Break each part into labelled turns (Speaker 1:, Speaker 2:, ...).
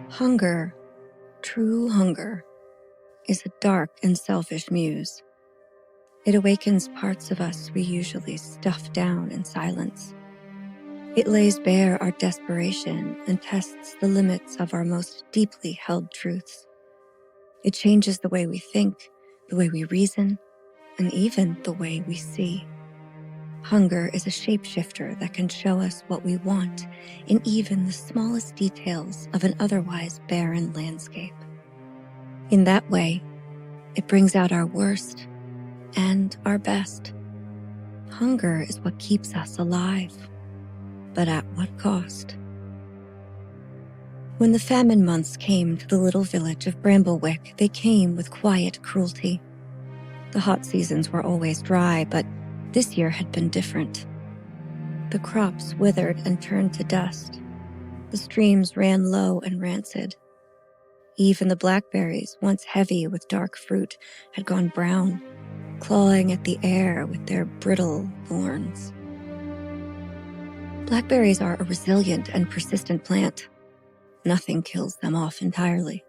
Speaker 1: Hunger, true hunger, is a dark and selfish muse. It awakens parts of us we usually stuff down in silence. It lays bare our desperation and tests the limits of our most deeply held truths. It changes the way we think, the way we reason, and even the way we see. Hunger is a shapeshifter that can show us what we want in even the smallest details of an otherwise barren landscape. In that way, it brings out our worst and our best. Hunger is what keeps us alive, but at what cost? When the famine months came to the little village of Bramblewick, they came with quiet cruelty. The hot seasons were always dry, but this year had been different. The crops withered and turned to dust. The streams ran low and rancid. Even the blackberries, once heavy with dark fruit, had gone brown, clawing at the air with their brittle thorns. Blackberries are a resilient and persistent plant. Nothing kills them off entirely.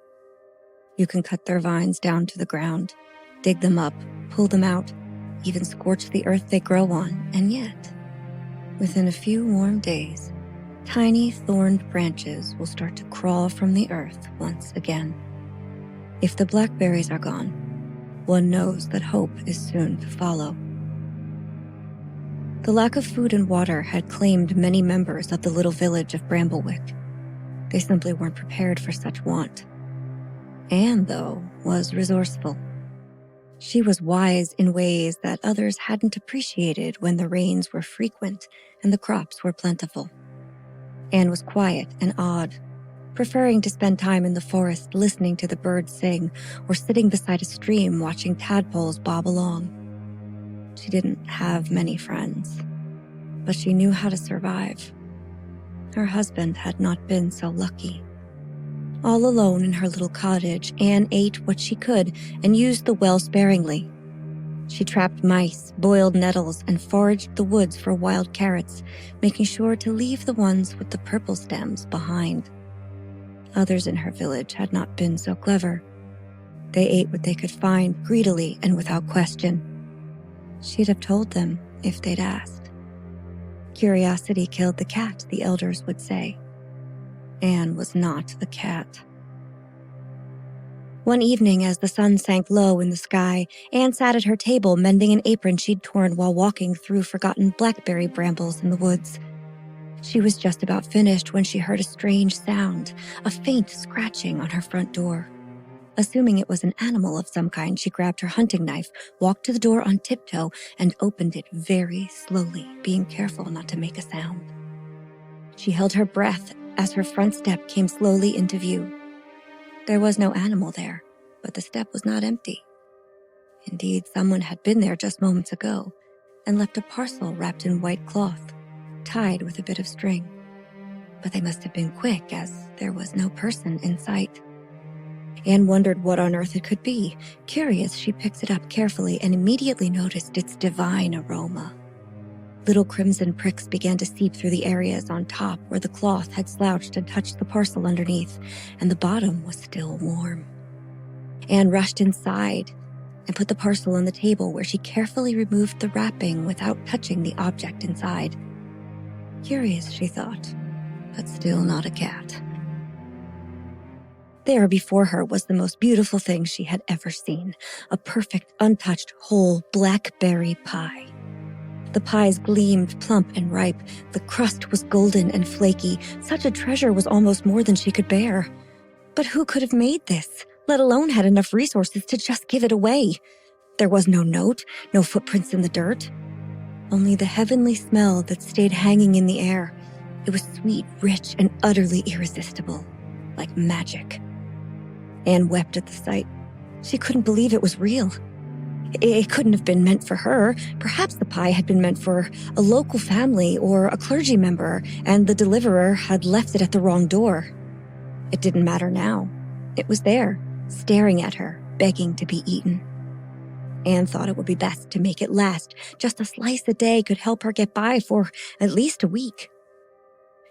Speaker 1: You can cut their vines down to the ground, dig them up, pull them out, even scorch the earth they grow on, and yet, within a few warm days, tiny thorned branches will start to crawl from the earth once again. If the blackberries are gone, one knows that hope is soon to follow. The lack of food and water had claimed many members of the little village of Bramblewick. They simply weren't prepared for such want. Anne, though, was resourceful. She was wise in ways that others hadn't appreciated when the rains were frequent and the crops were plentiful. Anne was quiet and odd, preferring to spend time in the forest listening to the birds sing or sitting beside a stream watching tadpoles bob along. She didn't have many friends, but she knew how to survive. Her husband had not been so lucky. All alone in her little cottage, Anne ate what she could and used the well sparingly. She trapped mice, boiled nettles, and foraged the woods for wild carrots, making sure to leave the ones with the purple stems behind. Others in her village had not been so clever. They ate what they could find greedily and without question. She'd have told them if they'd asked. Curiosity killed the cat, the elders would say. Anne was not a cat. One evening, as the sun sank low in the sky, Anne sat at her table mending an apron she'd torn while walking through forgotten blackberry brambles in the woods. She was just about finished when she heard a strange sound, a faint scratching on her front door. Assuming it was an animal of some kind, she grabbed her hunting knife, walked to the door on tiptoe, and opened it very slowly, being careful not to make a sound. She held her breath as her front step came slowly into view. There was no animal there, but the step was not empty. Indeed, someone had been there just moments ago and left a parcel wrapped in white cloth, tied with a bit of string. But they must have been quick, as there was no person in sight. Anne wondered what on earth it could be. Curious, she picked it up carefully and immediately noticed its divine aroma. Little crimson pricks began to seep through the areas on top where the cloth had slouched and touched the parcel underneath, and the bottom was still warm. Anne rushed inside and put the parcel on the table where she carefully removed the wrapping without touching the object inside. Curious, she thought, but still not a cat. There before her was the most beautiful thing she had ever seen, a perfect, untouched, whole blackberry pie. The pies gleamed plump and ripe. The crust was golden and flaky. Such a treasure was almost more than she could bear. But who could have made this, let alone had enough resources to just give it away? There was no note, no footprints in the dirt. Only the heavenly smell that stayed hanging in the air. It was sweet, rich, and utterly irresistible, like magic. Anne wept at the sight. She couldn't believe it was real. It couldn't have been meant for her. Perhaps the pie had been meant for a local family or a clergy member, and the deliverer had left it at the wrong door. It didn't matter now. It was there, staring at her, begging to be eaten. Anne thought it would be best to make it last. Just a slice a day could help her get by for at least a week.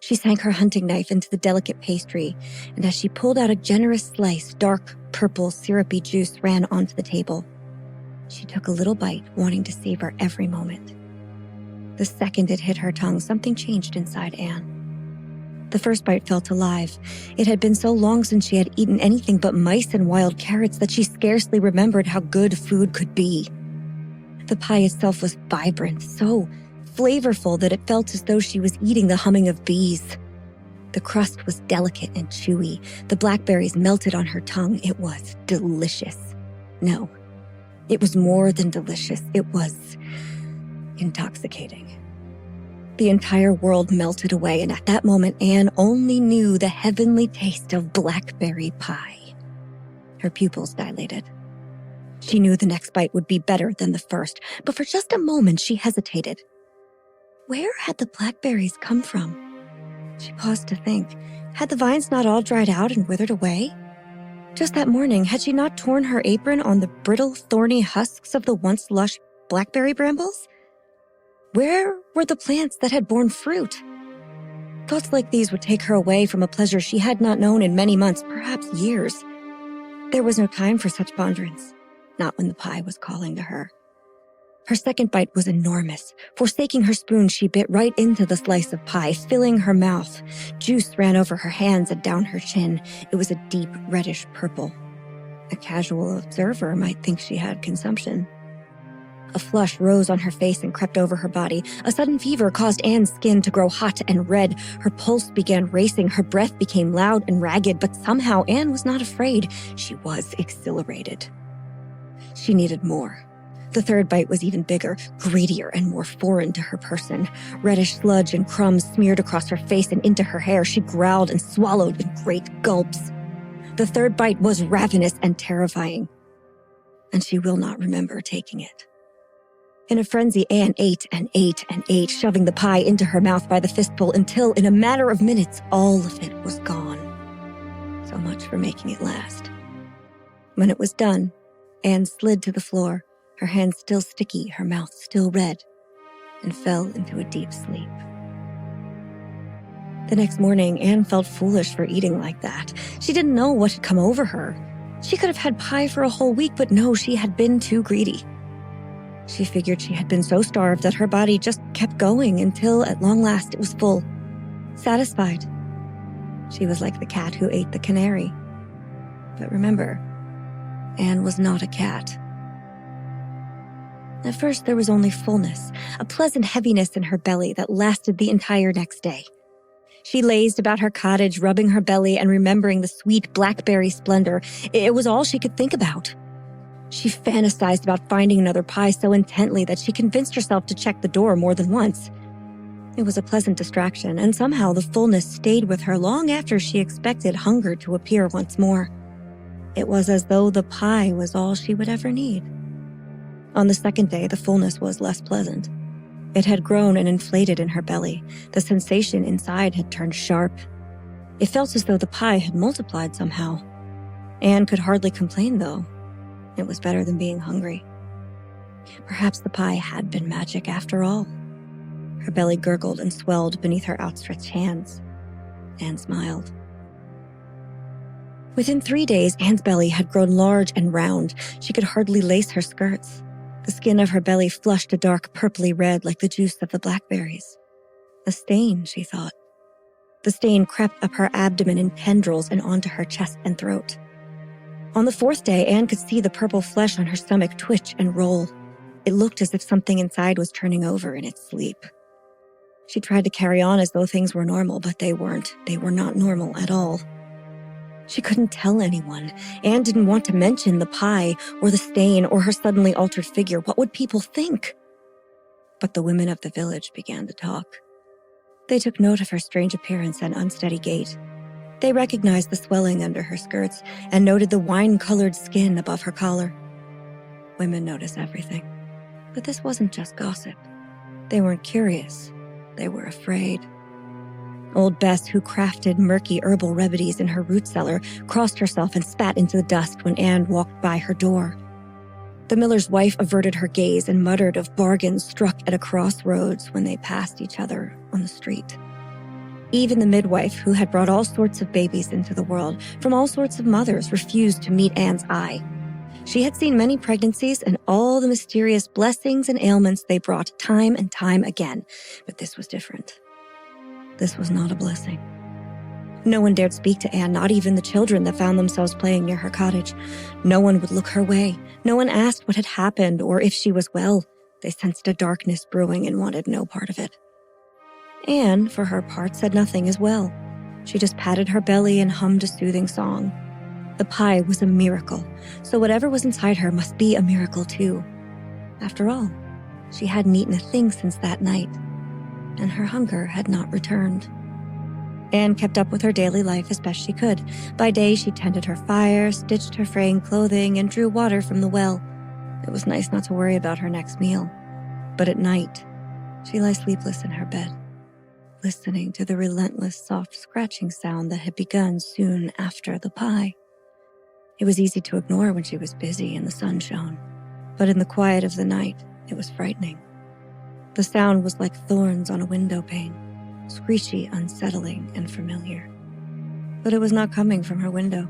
Speaker 1: She sank her hunting knife into the delicate pastry, and as she pulled out a generous slice, dark, purple, syrupy juice ran onto the table. She took a little bite, wanting to savor every moment. The second it hit her tongue, something changed inside Anne. The first bite felt alive. It had been so long since she had eaten anything but mice and wild carrots that she scarcely remembered how good food could be. The pie itself was vibrant, so flavorful that it felt as though she was eating the humming of bees. The crust was delicate and chewy. The blackberries melted on her tongue. It was delicious. No, it was more than delicious. It was intoxicating. The entire world melted away, and at that moment, Anne only knew the heavenly taste of blackberry pie. Her pupils dilated. She knew the next bite would be better than the first, but for just a moment she hesitated. Where had the blackberries come from? She paused to think. Had the vines not all dried out and withered away? Just that morning, had she not torn her apron on the brittle, thorny husks of the once lush blackberry brambles? Where were the plants that had borne fruit? Thoughts like these would take her away from a pleasure she had not known in many months, perhaps years. There was no time for such ponderance, not when the pie was calling to her. Her second bite was enormous. Forsaking her spoon, she bit right into the slice of pie, filling her mouth. Juice ran over her hands and down her chin. It was a deep reddish purple. A casual observer might think she had consumption. A flush rose on her face and crept over her body. A sudden fever caused Anne's skin to grow hot and red. Her pulse began racing. Her breath became loud and ragged, but somehow Anne was not afraid. She was exhilarated. She needed more. The third bite was even bigger, greedier, and more foreign to her person. Reddish sludge and crumbs smeared across her face and into her hair. She growled and swallowed in great gulps. The third bite was ravenous and terrifying, and she will not remember taking it. In a frenzy, Anne ate and ate and ate, shoving the pie into her mouth by the fistful until, in a matter of minutes, all of it was gone. So much for making it last. When it was done, Anne slid to the floor, her hands still sticky, her mouth still red, and fell into a deep sleep. The next morning, Anne felt foolish for eating like that. She didn't know what had come over her. She could have had pie for a whole week, but no, she had been too greedy. She figured she had been so starved that her body just kept going until, at long last, it was full, satisfied. She was like the cat who ate the canary. But remember, Anne was not a cat. At first, there was only fullness, a pleasant heaviness in her belly that lasted the entire next day. She lazed about her cottage, rubbing her belly and remembering the sweet blackberry splendor. It was all she could think about. She fantasized about finding another pie so intently that she convinced herself to check the door more than once. It was a pleasant distraction, and somehow the fullness stayed with her long after she expected hunger to appear once more. It was as though the pie was all she would ever need. On the second day, the fullness was less pleasant. It had grown and inflated in her belly. The sensation inside had turned sharp. It felt as though the pie had multiplied somehow. Anne could hardly complain, though. It was better than being hungry. Perhaps the pie had been magic after all. Her belly gurgled and swelled beneath her outstretched hands. Anne smiled. Within 3 days, Anne's belly had grown large and round. She could hardly lace her skirts. The skin of her belly flushed a dark purpley red like the juice of the blackberries. A stain, she thought. The stain crept up her abdomen in tendrils and onto her chest and throat. On the 4th day, Anne could see the purple flesh on her stomach twitch and roll. It looked as if something inside was turning over in its sleep. She tried to carry on as though things were normal, but they weren't. They were not normal at all. She couldn't tell anyone. Anne didn't want to mention the pie or the stain or her suddenly altered figure. What would people think? But the women of the village began to talk. They took note of her strange appearance and unsteady gait. They recognized the swelling under her skirts and noted the wine-colored skin above her collar. Women notice everything. But this wasn't just gossip. They weren't curious. They were afraid. Old Bess, who crafted murky herbal remedies in her root cellar, crossed herself and spat into the dust when Anne walked by her door. The miller's wife averted her gaze and muttered of bargains struck at a crossroads when they passed each other on the street. Even the midwife, who had brought all sorts of babies into the world from all sorts of mothers, refused to meet Anne's eye. She had seen many pregnancies and all the mysterious blessings and ailments they brought time and time again, but this was different. This was not a blessing. No one dared speak to Anne, not even the children that found themselves playing near her cottage. No one would look her way. No one asked what had happened or if she was well. They sensed a darkness brewing and wanted no part of it. Anne, for her part, said nothing as well. She just patted her belly and hummed a soothing song. The pie was a miracle, so whatever was inside her must be a miracle too. After all, she hadn't eaten a thing since that night, and her hunger had not returned. Anne kept up with her daily life as best she could. By day, she tended her fire, stitched her fraying clothing, and drew water from the well. It was nice not to worry about her next meal. But at night, she lay sleepless in her bed, listening to the relentless, soft scratching sound that had begun soon after the pie. It was easy to ignore when she was busy and the sun shone, but in the quiet of the night, it was frightening. The sound was like thorns on a window pane, screechy, unsettling, and familiar. But it was not coming from her window.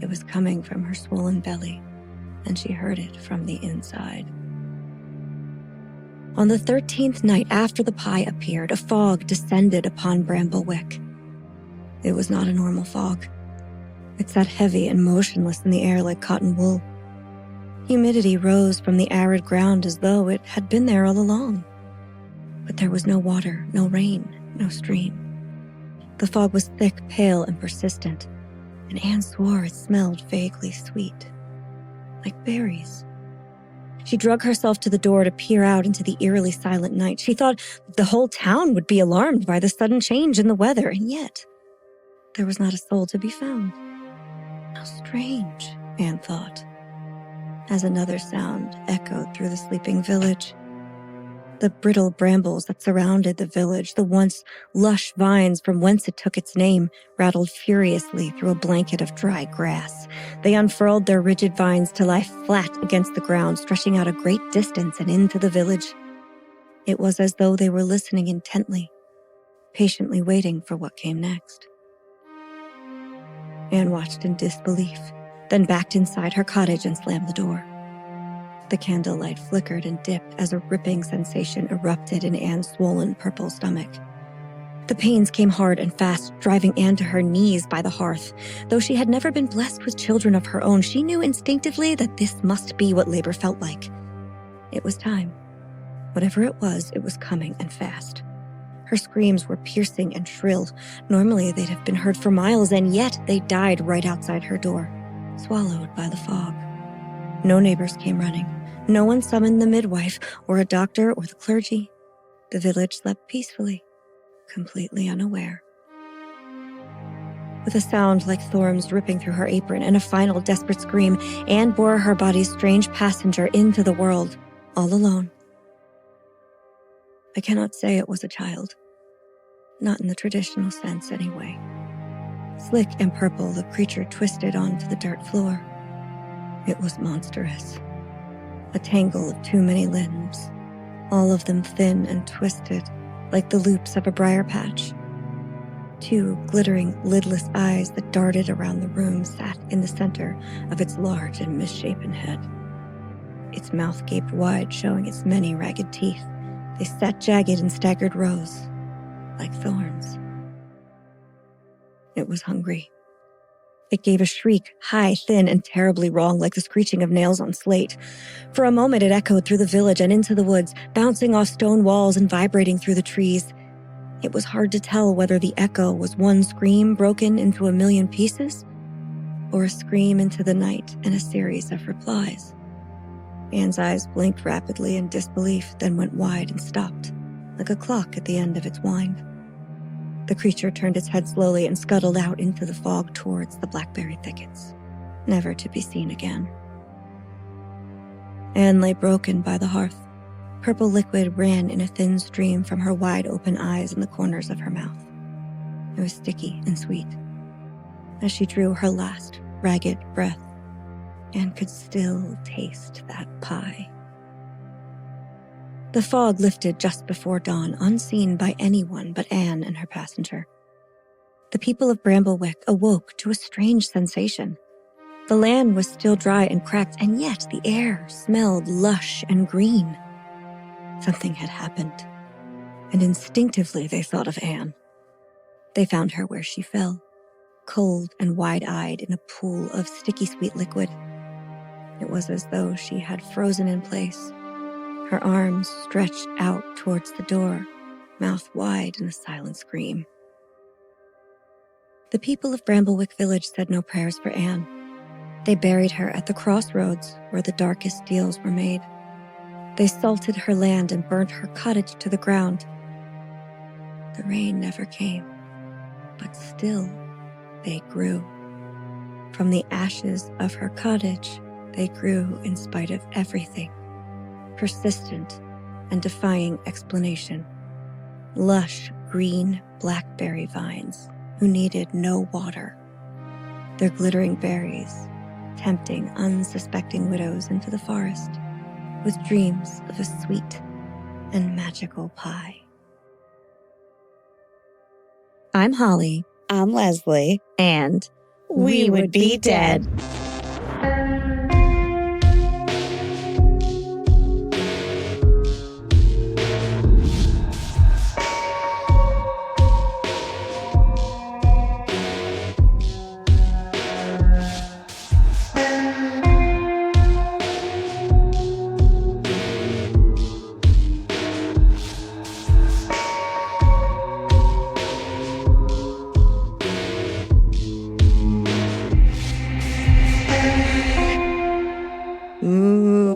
Speaker 1: It was coming from her swollen belly, and she heard it from the inside. On the 13th night after the pie appeared, a fog descended upon Bramblewick. It was not a normal fog. It sat heavy and motionless in the air like cotton wool. Humidity rose from the arid ground as though it had been there all along. But there was no water, no rain, no stream. The fog was thick, pale, and persistent, and Anne swore it smelled vaguely sweet, like berries. She drug herself to the door to peer out into the eerily silent night. She thought the whole town would be alarmed by the sudden change in the weather, and yet there was not a soul to be found. How strange, Anne thought, as another sound echoed through the sleeping village. The brittle brambles that surrounded the village, the once lush vines from whence it took its name, rattled furiously through a blanket of dry grass. They unfurled their rigid vines to lie flat against the ground, stretching out a great distance and into the village. It was as though they were listening intently, patiently waiting for what came next. Anne watched in disbelief, then backed inside her cottage and slammed the door. The candlelight flickered and dipped as a ripping sensation erupted in Anne's swollen purple stomach. The pains came hard and fast, driving Anne to her knees by the hearth. Though she had never been blessed with children of her own, she knew instinctively that this must be what labor felt like. It was time. Whatever it was coming and fast. Her screams were piercing and shrill. Normally they'd have been heard for miles, and yet they died right outside her door, swallowed by the fog. No neighbors came running. No one summoned the midwife or a doctor or the clergy. The village slept peacefully, completely unaware. With a sound like thorns ripping through her apron and a final desperate scream, Anne bore her body's strange passenger into the world, all alone. I cannot say it was a child. Not in the traditional sense, anyway. Slick and purple, the creature twisted onto the dirt floor. It was monstrous. A tangle of too many limbs, all of them thin and twisted, like the loops of a briar patch. Two glittering, lidless eyes that darted around the room sat in the center of its large and misshapen head. Its mouth gaped wide, showing its many ragged teeth. They sat jagged in staggered rows, like thorns. It was hungry. It gave a shriek, high, thin, and terribly wrong, like the screeching of nails on slate. For a moment it echoed through the village and into the woods, bouncing off stone walls and vibrating through the trees. It was hard to tell whether the echo was one scream broken into a million pieces, or a scream into the night and a series of replies. Anne's eyes blinked rapidly in disbelief, then went wide and stopped, like a clock at the end of its wind. The creature turned its head slowly and scuttled out into the fog towards the blackberry thickets, never to be seen again. Anne lay broken by the hearth. Purple liquid ran in a thin stream from her wide-open eyes and the corners of her mouth. It was sticky and sweet. As she drew her last, ragged breath, Anne could still taste that pie. The fog lifted just before dawn, unseen by anyone but Anne and her passenger. The people of Bramblewick awoke to a strange sensation. The land was still dry and cracked, and yet the air smelled lush and green. Something had happened, and instinctively they thought of Anne. They found her where she fell, cold and wide-eyed in a pool of sticky sweet liquid. It was as though she had frozen in place, her arms stretched out towards the door, mouth wide in a silent scream. The people of Bramblewick Village said no prayers for Anne. They buried her at the crossroads where the darkest deals were made. They salted her land and burnt her cottage to the ground. The rain never came, but still they grew. From the ashes of her cottage, they grew in spite of everything, persistent and defying explanation. Lush green blackberry vines who needed no water. Their glittering berries tempting unsuspecting widows into the forest with dreams of a sweet and magical pie. I'm Holly.
Speaker 2: I'm Leslie.
Speaker 1: And
Speaker 2: we would be dead.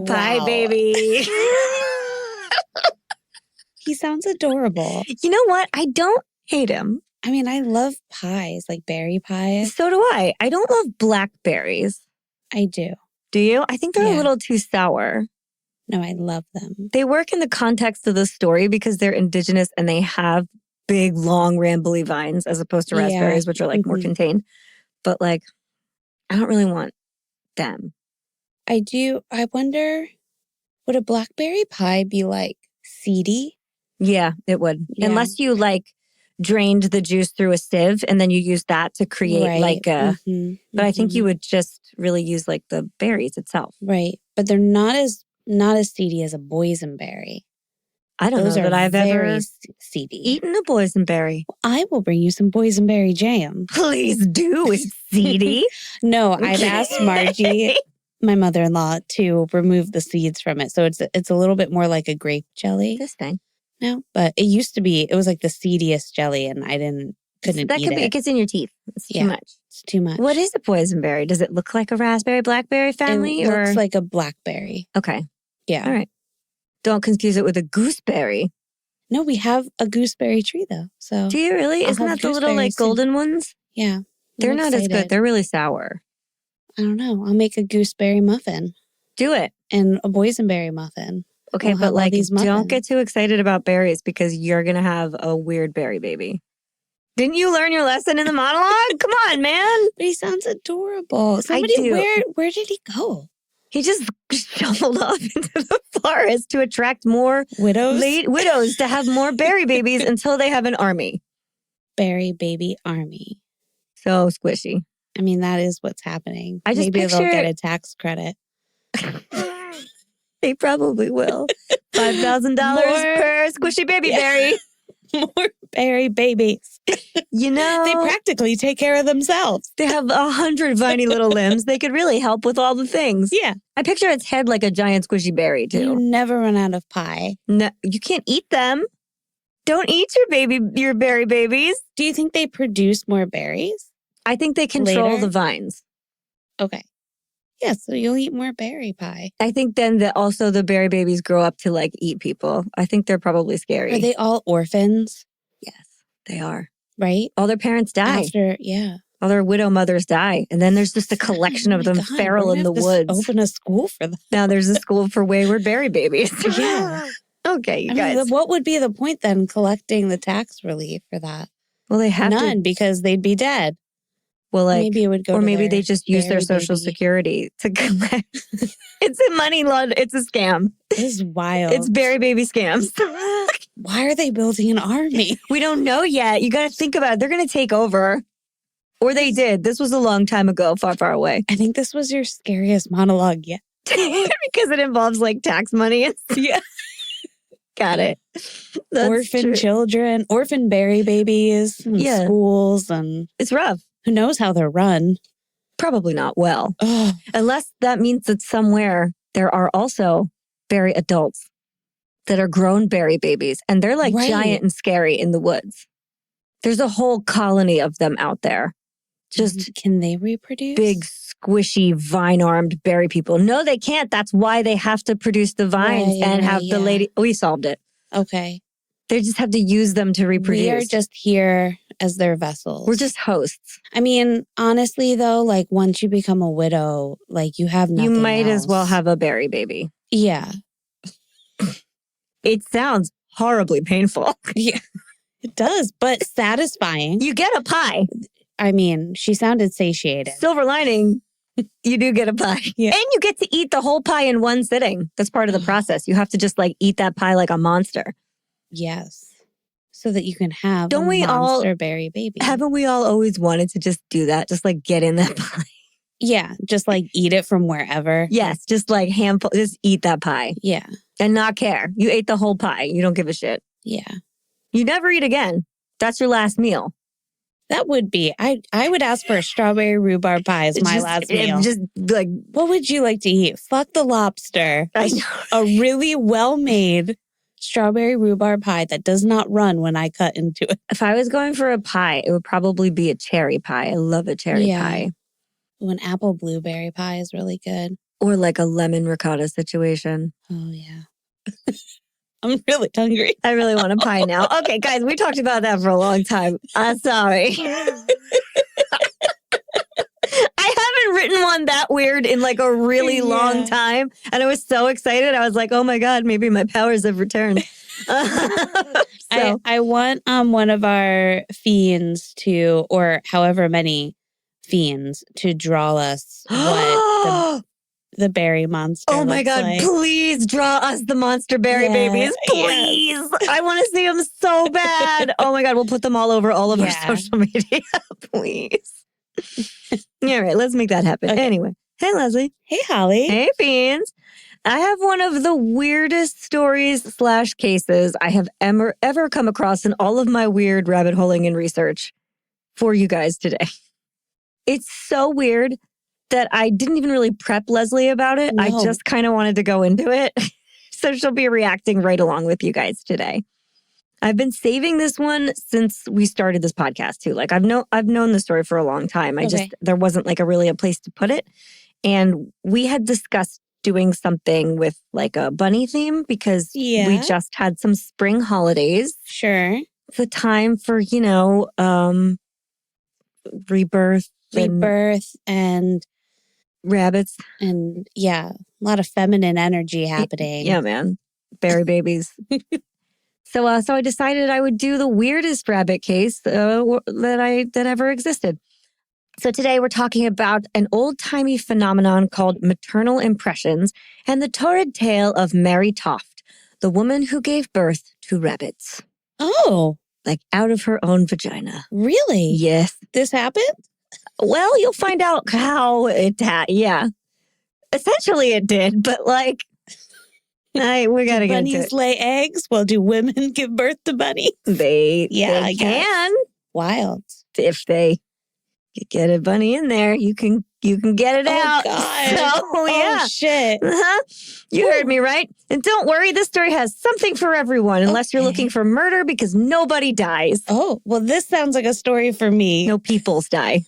Speaker 1: Pie, baby.
Speaker 2: He sounds adorable.
Speaker 1: You know what? I don't hate him.
Speaker 2: I mean, I love pies, like berry pies.
Speaker 1: So do I. I don't love blackberries.
Speaker 2: I do.
Speaker 1: Do you? I think they're a
Speaker 2: Yeah.
Speaker 1: little too sour.
Speaker 2: No, I love them.
Speaker 1: They work in the context of the story because they're indigenous and they have big, long, rambly vines as opposed to
Speaker 2: Yeah.
Speaker 1: raspberries, which are like more
Speaker 2: Mhm.
Speaker 1: contained. But like, I don't really want them.
Speaker 2: I do. I wonder, would a blackberry pie be like seedy?
Speaker 1: Yeah, it would.
Speaker 2: Yeah.
Speaker 1: Unless you like drained the juice through a sieve and then you use that to create like a...
Speaker 2: Mhm,
Speaker 1: But I think you
Speaker 2: mhm.
Speaker 1: would just really use like the berries itself.
Speaker 2: Right. But they're not as seedy as a boysenberry.
Speaker 1: I don't
Speaker 2: Those
Speaker 1: know
Speaker 2: are
Speaker 1: that I've
Speaker 2: very
Speaker 1: ever
Speaker 2: seedy.
Speaker 1: eaten a boysenberry.
Speaker 2: I will bring you some boysenberry jam.
Speaker 1: Please do. It's seedy.
Speaker 2: No, I've asked Margie, my mother-in-law, to remove the seeds from it. So it's a little bit more like a grape jelly
Speaker 1: This thing.
Speaker 2: now. But it used to be, it was like the seediest jelly and I couldn't
Speaker 1: That
Speaker 2: eat
Speaker 1: could be, it
Speaker 2: it.
Speaker 1: gets in your teeth. It's
Speaker 2: Yeah.
Speaker 1: too much.
Speaker 2: It's too much.
Speaker 1: What is a boysenberry? Does it look like a raspberry, blackberry family?
Speaker 2: It
Speaker 1: or
Speaker 2: looks like a blackberry.
Speaker 1: Okay.
Speaker 2: Yeah.
Speaker 1: All right. Don't confuse it with a gooseberry.
Speaker 2: No, we have a gooseberry tree though. So
Speaker 1: Do you really?
Speaker 2: I'll
Speaker 1: Isn't
Speaker 2: have
Speaker 1: that the little like
Speaker 2: gooseberries soon.
Speaker 1: golden ones?
Speaker 2: yeah.
Speaker 1: They're
Speaker 2: I'm
Speaker 1: not as good.
Speaker 2: excited.
Speaker 1: They're really sour.
Speaker 2: I don't know. I'll make a gooseberry muffin
Speaker 1: Do it.
Speaker 2: and a boysenberry muffin.
Speaker 1: Okay,
Speaker 2: We'll
Speaker 1: but
Speaker 2: have all
Speaker 1: like
Speaker 2: these
Speaker 1: don't
Speaker 2: muffins.
Speaker 1: get too excited about berries because you're going to have a weird berry baby. Didn't you learn your lesson in the monologue? Come on, man.
Speaker 2: But he sounds adorable. Somebody,
Speaker 1: do.
Speaker 2: where did he go?
Speaker 1: He just shuffled off into the forest to attract more
Speaker 2: Widows?
Speaker 1: late widows to have more berry babies until they have an army.
Speaker 2: Berry baby army.
Speaker 1: So squishy.
Speaker 2: I mean, that is what's happening.
Speaker 1: I just
Speaker 2: Maybe they'll
Speaker 1: picture-
Speaker 2: get a tax credit.
Speaker 1: They probably will. $5,000
Speaker 2: More-
Speaker 1: per squishy baby
Speaker 2: Yeah.
Speaker 1: berry.
Speaker 2: More berry babies.
Speaker 1: You know,
Speaker 2: They practically take care of themselves.
Speaker 1: they have 100 viney little limbs. They could really help with all the things.
Speaker 2: Yeah.
Speaker 1: I picture its head like a giant squishy berry,
Speaker 2: You
Speaker 1: too.
Speaker 2: never run out of pie.
Speaker 1: No, you can't eat them. Don't eat your berry babies.
Speaker 2: Do you think they produce more berries?
Speaker 1: I think they control
Speaker 2: Later?
Speaker 1: the vines.
Speaker 2: Okay. Yeah, so you'll eat more berry pie.
Speaker 1: I think then that also the berry babies grow up to like eat people. I think they're probably scary.
Speaker 2: Are they all orphans?
Speaker 1: Yes, they are.
Speaker 2: Right?
Speaker 1: All their parents die.
Speaker 2: Yeah.
Speaker 1: All their widow mothers die. And then there's just a collection of
Speaker 2: Oh my
Speaker 1: them
Speaker 2: God,
Speaker 1: feral
Speaker 2: we're
Speaker 1: in
Speaker 2: gonna
Speaker 1: the
Speaker 2: have to
Speaker 1: woods.
Speaker 2: Open a school for them.
Speaker 1: Now there's a school for wayward berry babies.
Speaker 2: Yeah.
Speaker 1: Okay, you
Speaker 2: I
Speaker 1: guys.
Speaker 2: mean, what would be the point then collecting the tax relief for that?
Speaker 1: Well, they have
Speaker 2: None,
Speaker 1: to.
Speaker 2: because they'd be dead.
Speaker 1: will like,
Speaker 2: maybe it would go
Speaker 1: or
Speaker 2: to
Speaker 1: maybe
Speaker 2: their
Speaker 1: they just use their
Speaker 2: berry
Speaker 1: social
Speaker 2: baby.
Speaker 1: security to collect. It's a money laundry. It's a scam.
Speaker 2: This is wild.
Speaker 1: It's berry baby scams.
Speaker 2: Why are they building an army?
Speaker 1: We don't know yet. You got to think about it. They're going to take over. Or they did. This was a long time ago, far, far away.
Speaker 2: I think this was your scariest monologue yet.
Speaker 1: Because it involves like tax money.
Speaker 2: Yeah.
Speaker 1: Got it. That's
Speaker 2: orphan
Speaker 1: true.
Speaker 2: children, orphan berry babies, and schools, and
Speaker 1: it's rough.
Speaker 2: Who knows how they're run?
Speaker 1: Probably not well.
Speaker 2: Oh.
Speaker 1: Unless that means that somewhere there are also berry adults that are grown berry babies. And they're like giant and scary in the woods. There's a whole colony of them out there. Just
Speaker 2: can they reproduce?
Speaker 1: Big, squishy, vine-armed berry people. No, they can't. That's why they have to produce the vines and have the lady. We solved it.
Speaker 2: Okay.
Speaker 1: They just have to use them to reproduce.
Speaker 2: We are just here as their vessels.
Speaker 1: We're just hosts.
Speaker 2: I mean, honestly, though, like once you become a widow, like you have nothing
Speaker 1: You might
Speaker 2: else.
Speaker 1: as well have a berry baby.
Speaker 2: Yeah.
Speaker 1: It sounds horribly painful.
Speaker 2: Yeah, it does, but satisfying.
Speaker 1: You get a pie.
Speaker 2: I mean, she sounded satiated.
Speaker 1: Silver lining, you do get a pie.
Speaker 2: Yeah.
Speaker 1: And you get to eat the whole pie in one sitting. That's part of the process. You have to just like eat that pie like a monster.
Speaker 2: Yes. So that you can have
Speaker 1: Don't
Speaker 2: a
Speaker 1: we
Speaker 2: monster
Speaker 1: all,
Speaker 2: berry baby.
Speaker 1: Haven't we all always wanted to just do that? Just like get in that pie.
Speaker 2: Yeah. Just like eat it from wherever.
Speaker 1: Yes. Just like handful, just eat that pie.
Speaker 2: Yeah.
Speaker 1: And not care. You ate the whole pie. You don't give a shit.
Speaker 2: Yeah.
Speaker 1: You never eat again. That's your last meal.
Speaker 2: That would be. I would ask for a strawberry rhubarb pie as my last meal.
Speaker 1: Just like,
Speaker 2: what would you like to eat? Fuck the lobster.
Speaker 1: I know.
Speaker 2: A really well-made strawberry rhubarb pie that does not run when I cut into it.
Speaker 1: If I was going for a pie, it would probably be a cherry pie. I love a cherry pie.
Speaker 2: Ooh, an apple blueberry pie is really good.
Speaker 1: Or like a lemon ricotta situation.
Speaker 2: Oh, yeah. I'm really hungry.
Speaker 1: I really want a pie now. Okay, guys, we talked about that for a long time. Sorry. I haven't written one that weird in like a really long time. And I was so excited. I was like, oh my God, maybe my powers have returned.
Speaker 2: I want one of our fiends to, or however many fiends, to draw us what the berry monster
Speaker 1: Oh my God,
Speaker 2: like.
Speaker 1: Please draw us the monster berry babies. Please. Yes. I want to see them so bad. Oh my God, we'll put them all over all of our social media. Please. All right, let's make that happen. Okay. Anyway, hey Leslie.
Speaker 2: Hey Holly.
Speaker 1: Hey Fiends. I have one of the weirdest stories / cases I have ever come across in all of my weird rabbit holing and research for you guys today. It's so weird that I didn't even really prep Leslie about it. No. I just kind of wanted to go into it. So she'll be reacting right along with you guys today. I've been saving this one since we started this podcast too. Like I've known the story for a long time. There wasn't like a place to put it. And we had discussed doing something with like a bunny theme because we just had some spring holidays.
Speaker 2: Sure.
Speaker 1: It's a time for, rebirth
Speaker 2: and
Speaker 1: rabbits.
Speaker 2: And a lot of feminine energy happening.
Speaker 1: Yeah, man. Berry babies. So I decided I would do the weirdest rabbit case that ever existed. So today we're talking about an old-timey phenomenon called maternal impressions and the torrid tale of Mary Toft, the woman who gave birth to rabbits.
Speaker 2: Oh.
Speaker 1: Like out of her own vagina.
Speaker 2: Really?
Speaker 1: Yes.
Speaker 2: This happened?
Speaker 1: Well, you'll find out how it yeah. Essentially it did, but like, we got to get into it.
Speaker 2: Bunnies lay eggs? Well, do women give birth to bunnies?
Speaker 1: They
Speaker 2: I
Speaker 1: can.
Speaker 2: Guess. Wild.
Speaker 1: If they get a bunny in there, you can get it out.
Speaker 2: God.
Speaker 1: So, yeah.
Speaker 2: Oh, shit.
Speaker 1: You heard me right. And don't worry, this story has something for everyone, unless you're looking for murder because nobody dies.
Speaker 2: Oh, well, this sounds like a story for me.
Speaker 1: No peoples die.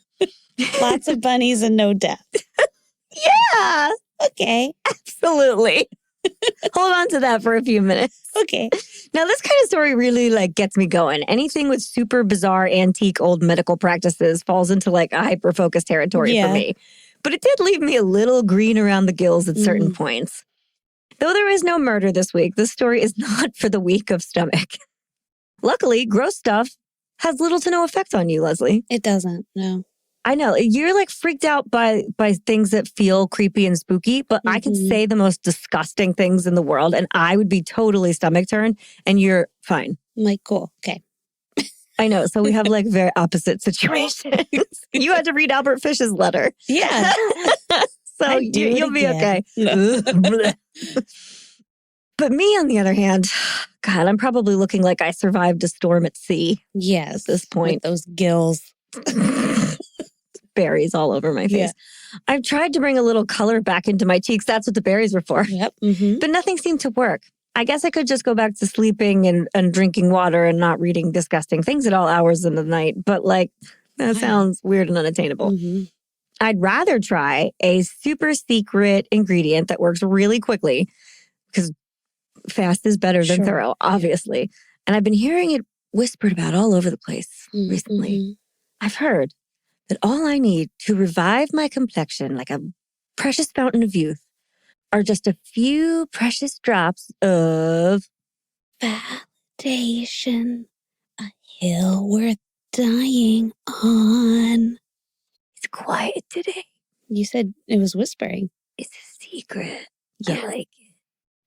Speaker 2: Lots of bunnies and no death.
Speaker 1: Yeah.
Speaker 2: Okay.
Speaker 1: Absolutely. Hold on to that for a few minutes.
Speaker 2: Okay.
Speaker 1: Now, this kind of story really gets me going. Anything with super bizarre, antique, old medical practices falls into a hyper-focused territory for me. But it did leave me a little green around the gills at certain points. Though there is no murder this week, this story is not for the weak of stomach. Luckily, gross stuff has little to no effect on you, Leslie.
Speaker 2: It doesn't, no.
Speaker 1: I know you're like freaked out by things that feel creepy and spooky, but I could say the most disgusting things in the world and I would be totally stomach turned and you're fine.
Speaker 2: I'm like, cool. Okay.
Speaker 1: I know. So we have like very opposite situations. You had to read Albert Fish's letter.
Speaker 2: Yeah.
Speaker 1: So you'll be okay.
Speaker 2: No.
Speaker 1: But me, on the other hand, God, I'm probably looking like I survived a storm at sea.
Speaker 2: Yes.
Speaker 1: At this point.
Speaker 2: With those gills.
Speaker 1: Berries all over my face.
Speaker 2: Yeah.
Speaker 1: I've tried to bring a little color back into my cheeks. That's what the berries were for.
Speaker 2: Yep.
Speaker 1: But nothing seemed to work. I guess I could just go back to sleeping and drinking water and not reading disgusting things at all hours of the night. But like, that sounds weird and unattainable. I'd rather try a super secret ingredient that works really quickly because fast is better than thorough, obviously. And I've been hearing it whispered about all over the place recently. I've heard that all I need to revive my complexion like a precious fountain of youth are just a few precious drops of
Speaker 2: validation, a hill worth dying on.
Speaker 1: It's quiet today.
Speaker 2: You said it was whispering.
Speaker 1: It's a secret. Yeah. I like it.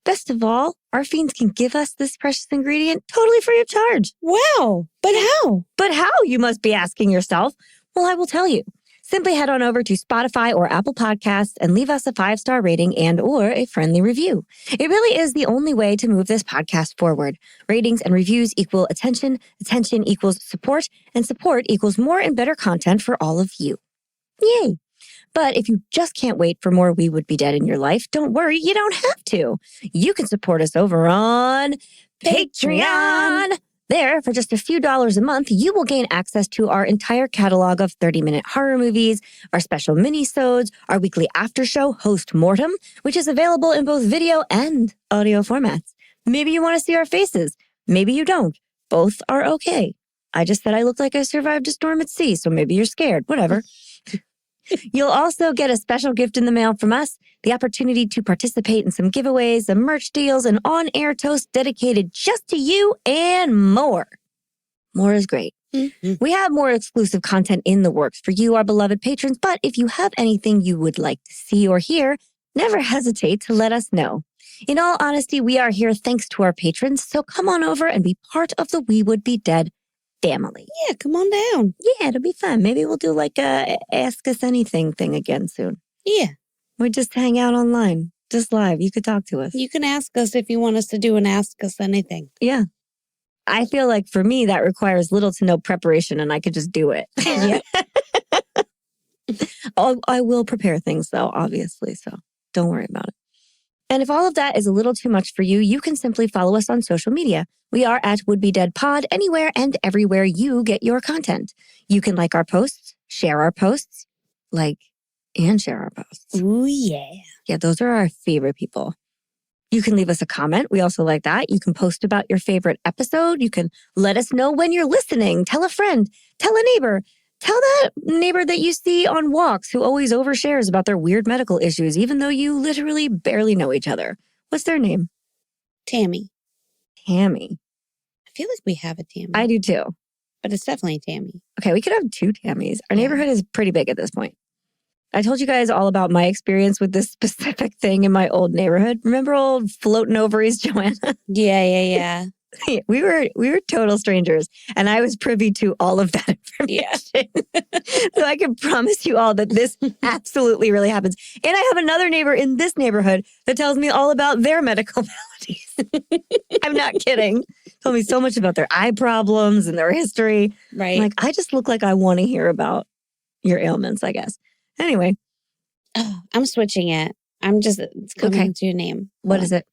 Speaker 1: Best of all, our fiends can give us this precious ingredient totally free of charge.
Speaker 2: Wow. But how?
Speaker 1: But how, you must be asking yourself? Well, I will tell you. Simply head on over to Spotify or Apple Podcasts and leave us a 5-star rating and or a friendly review. It really is the only way to move this podcast forward. Ratings and reviews equal attention, attention equals support, and support equals more and better content for all of you. Yay! But if you just can't wait for more We Would Be Dead in your life, don't worry, you don't have to. You can support us over on Patreon. There, for just a few dollars a month, you will gain access to our entire catalog of 30-minute horror movies, our special mini-sodes, our weekly after show, Host Mortem, which is available in both video and audio formats. Maybe you want to see our faces. Maybe you don't. Both are okay. I just said I look like I survived a storm at sea, so maybe you're scared. Whatever. You'll also get a special gift in the mail from us, the opportunity to participate in some giveaways, some merch deals, and on-air toast dedicated just to you, and more. More is great. We have more exclusive content in the works for you, our beloved patrons, but if you have anything you would like to see or hear, never hesitate to let us know. In all honesty, we are here thanks to our patrons, so come on over and be part of the We Would Be Dead family.
Speaker 2: Yeah, come on down.
Speaker 1: Yeah, it'll be fun. Maybe we'll do like a Ask Us Anything thing again soon.
Speaker 2: Yeah.
Speaker 1: We just hang out online, just live. You could talk to us.
Speaker 2: You can ask us if you want us to do an Ask Us Anything.
Speaker 1: Yeah. I feel like for me, that requires little to no preparation and I could just do it.
Speaker 2: Yeah.
Speaker 1: I will prepare things though, obviously. So don't worry about it. And if all of that is a little too much for you, you can simply follow us on social media. We are at Would Be Dead Pod anywhere and everywhere you get your content. You can like our posts, share our posts, and share our posts.
Speaker 2: Ooh, yeah.
Speaker 1: Yeah, those are our favorite people. You can leave us a comment. We also like that. You can post about your favorite episode. You can let us know when you're listening. Tell a friend. Tell a neighbor. Tell that neighbor that you see on walks who always overshares about their weird medical issues, even though you literally barely know each other. What's their name?
Speaker 2: Tammy.
Speaker 1: Tammy.
Speaker 2: I feel like we have a Tammy.
Speaker 1: I do too.
Speaker 2: But it's definitely Tammy.
Speaker 1: Okay, we could have 2 Tammys. Our neighborhood is pretty big at this point. I told you guys all about my experience with this specific thing in my old neighborhood. Remember old floating ovaries, Joanna?
Speaker 2: Yeah.
Speaker 1: We were total strangers, and I was privy to all of that information. Yeah. So I can promise you all that this absolutely really happens. And I have another neighbor in this neighborhood that tells me all about their medical maladies. I'm not kidding. Told me so much about their eye problems and their history.
Speaker 2: Right.
Speaker 1: I'm like, I just look like I want to hear about your ailments, I guess. Anyway.
Speaker 2: Oh, I'm switching it. It's coming to a name.
Speaker 1: What is it?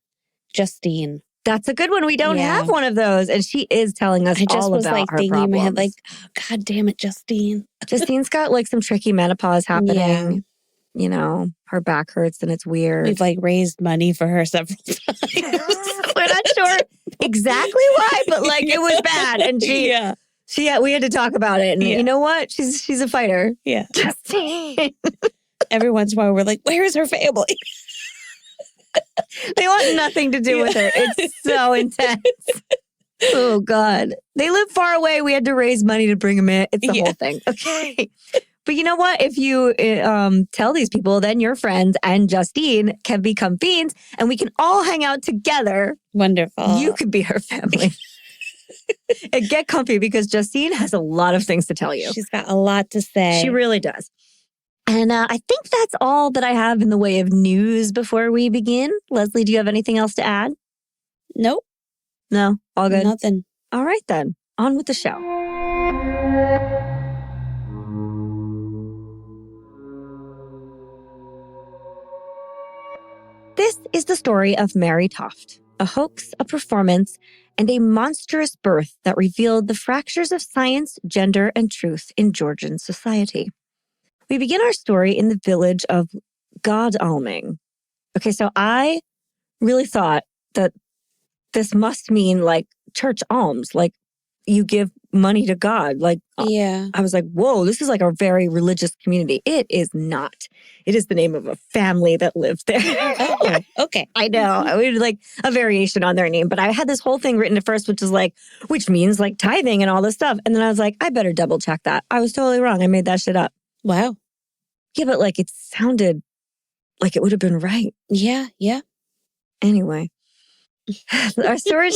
Speaker 2: Justine.
Speaker 1: That's a good one. We don't have one of those. And she is telling us all about her problems. I just was thinking in my head,
Speaker 2: oh, God damn it, Justine.
Speaker 1: Justine's got some tricky menopause happening. Yeah. You know, her back hurts and it's weird.
Speaker 2: We've raised money for her several times.
Speaker 1: We're not sure exactly why, but it was bad. And we had to talk about it. And you know what? She's a fighter.
Speaker 2: Yeah.
Speaker 1: Justine.
Speaker 2: Every once in a while we're like, where is her family?
Speaker 1: They want nothing to do with her. It's so intense. Oh, God. They live far away. We had to raise money to bring them in. It's the whole thing. Okay. But you know what? If you tell these people, then your friends and Justine can become fiends and we can all hang out together.
Speaker 2: Wonderful.
Speaker 1: You could be her family. And get comfy because Justine has a lot of things to tell you.
Speaker 2: She's got a lot to say.
Speaker 1: She really does. And I think that's all that I have in the way of news before we begin. Leslie, do you have anything else to add?
Speaker 2: Nope.
Speaker 1: No? All good?
Speaker 2: Nothing.
Speaker 1: All right, then. On with the show. This is the story of Mary Toft, a hoax, a performance, and a monstrous birth that revealed the fractures of science, gender, and truth in Georgian society. We begin our story in the village of Godalming. Okay, so I really thought that this must mean like church alms, like you give money to God. Like,
Speaker 2: yeah.
Speaker 1: I was like, whoa, this is like a very religious community. It is not. It is the name of a family that lived there.
Speaker 2: Oh, okay.
Speaker 1: I know. I would like a variation on their name, but I had this whole thing written at first, which means like tithing and all this stuff. And then I was like, I better double check that. I was totally wrong. I made that shit up.
Speaker 2: Wow.
Speaker 1: Yeah, but like it sounded like it would have been right.
Speaker 2: Yeah.
Speaker 1: Anyway, our story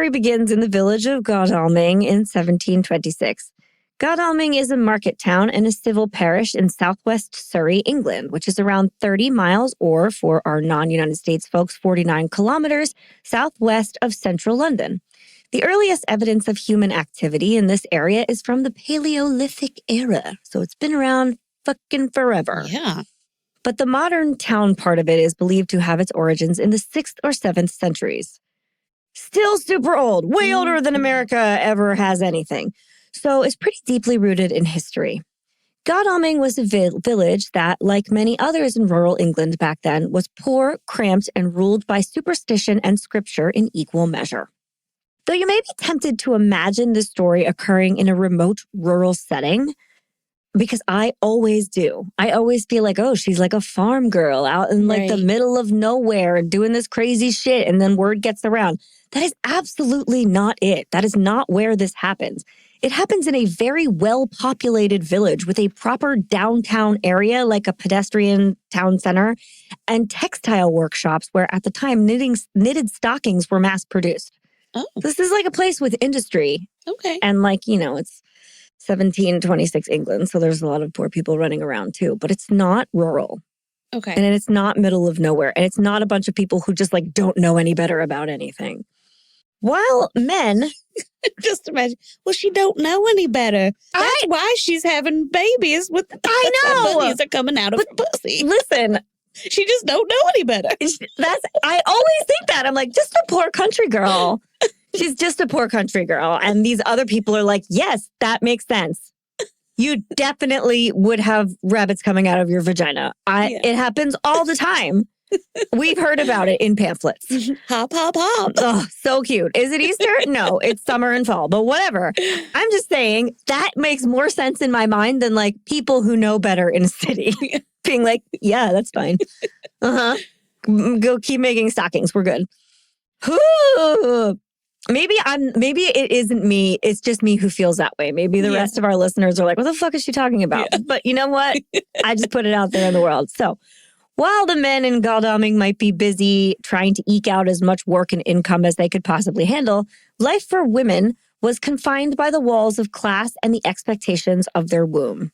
Speaker 1: begins in the village of Godalming in 1726. Godalming is a market town and a civil parish in southwest Surrey, England, which is around 30 miles or, for our non-United States folks, 49 kilometers southwest of central London. The earliest evidence of human activity in this area is from the Paleolithic era, so it's been around fucking forever.
Speaker 2: Yeah.
Speaker 1: But the modern town part of it is believed to have its origins in the 6th or 7th centuries. Still super old, way older than America ever has anything. So it's pretty deeply rooted in history. Godalming was a village that, like many others in rural England back then, was poor, cramped, and ruled by superstition and scripture in equal measure. Though you may be tempted to imagine this story occurring in a remote rural setting, because I always do. I always feel like, oh, she's like a farm girl out in like the middle of nowhere and doing this crazy shit, and then word gets around. That is absolutely not it. That is not where this happens. It happens in a very well-populated village with a proper downtown area, like a pedestrian town center, and textile workshops where at the time knitted stockings were mass-produced.
Speaker 2: Oh.
Speaker 1: This is like a place with industry.
Speaker 2: Okay.
Speaker 1: And like, it's 1726 England, so there's a lot of poor people running around too, but it's not rural.
Speaker 2: Okay.
Speaker 1: And it's not middle of nowhere. And it's not a bunch of people who just like don't know any better about anything. While men...
Speaker 2: Just imagine, well, she don't know any better. That's why she's having babies with the bunnies are coming out of her pussy.
Speaker 1: Listen.
Speaker 2: She just don't know any better.
Speaker 1: I always think that. I'm like, just a poor country girl. She's just a poor country girl. And these other people are like, yes, that makes sense. You definitely would have rabbits coming out of your vagina. It happens all the time. We've heard about it in pamphlets.
Speaker 2: Hop, hop, hop.
Speaker 1: Oh, so cute. Is it Easter? No, it's summer and fall, but whatever. I'm just saying that makes more sense in my mind than like people who know better in a city being like, yeah, that's fine. Go keep making stockings. We're good. Maybe it isn't me. It's just me who feels that way. Maybe the rest of our listeners are like, what the fuck is she talking about? Yeah. But you know what? I just put it out there in the world. So while the men in Godalming might be busy trying to eke out as much work and income as they could possibly handle, life for women was confined by the walls of class and the expectations of their womb.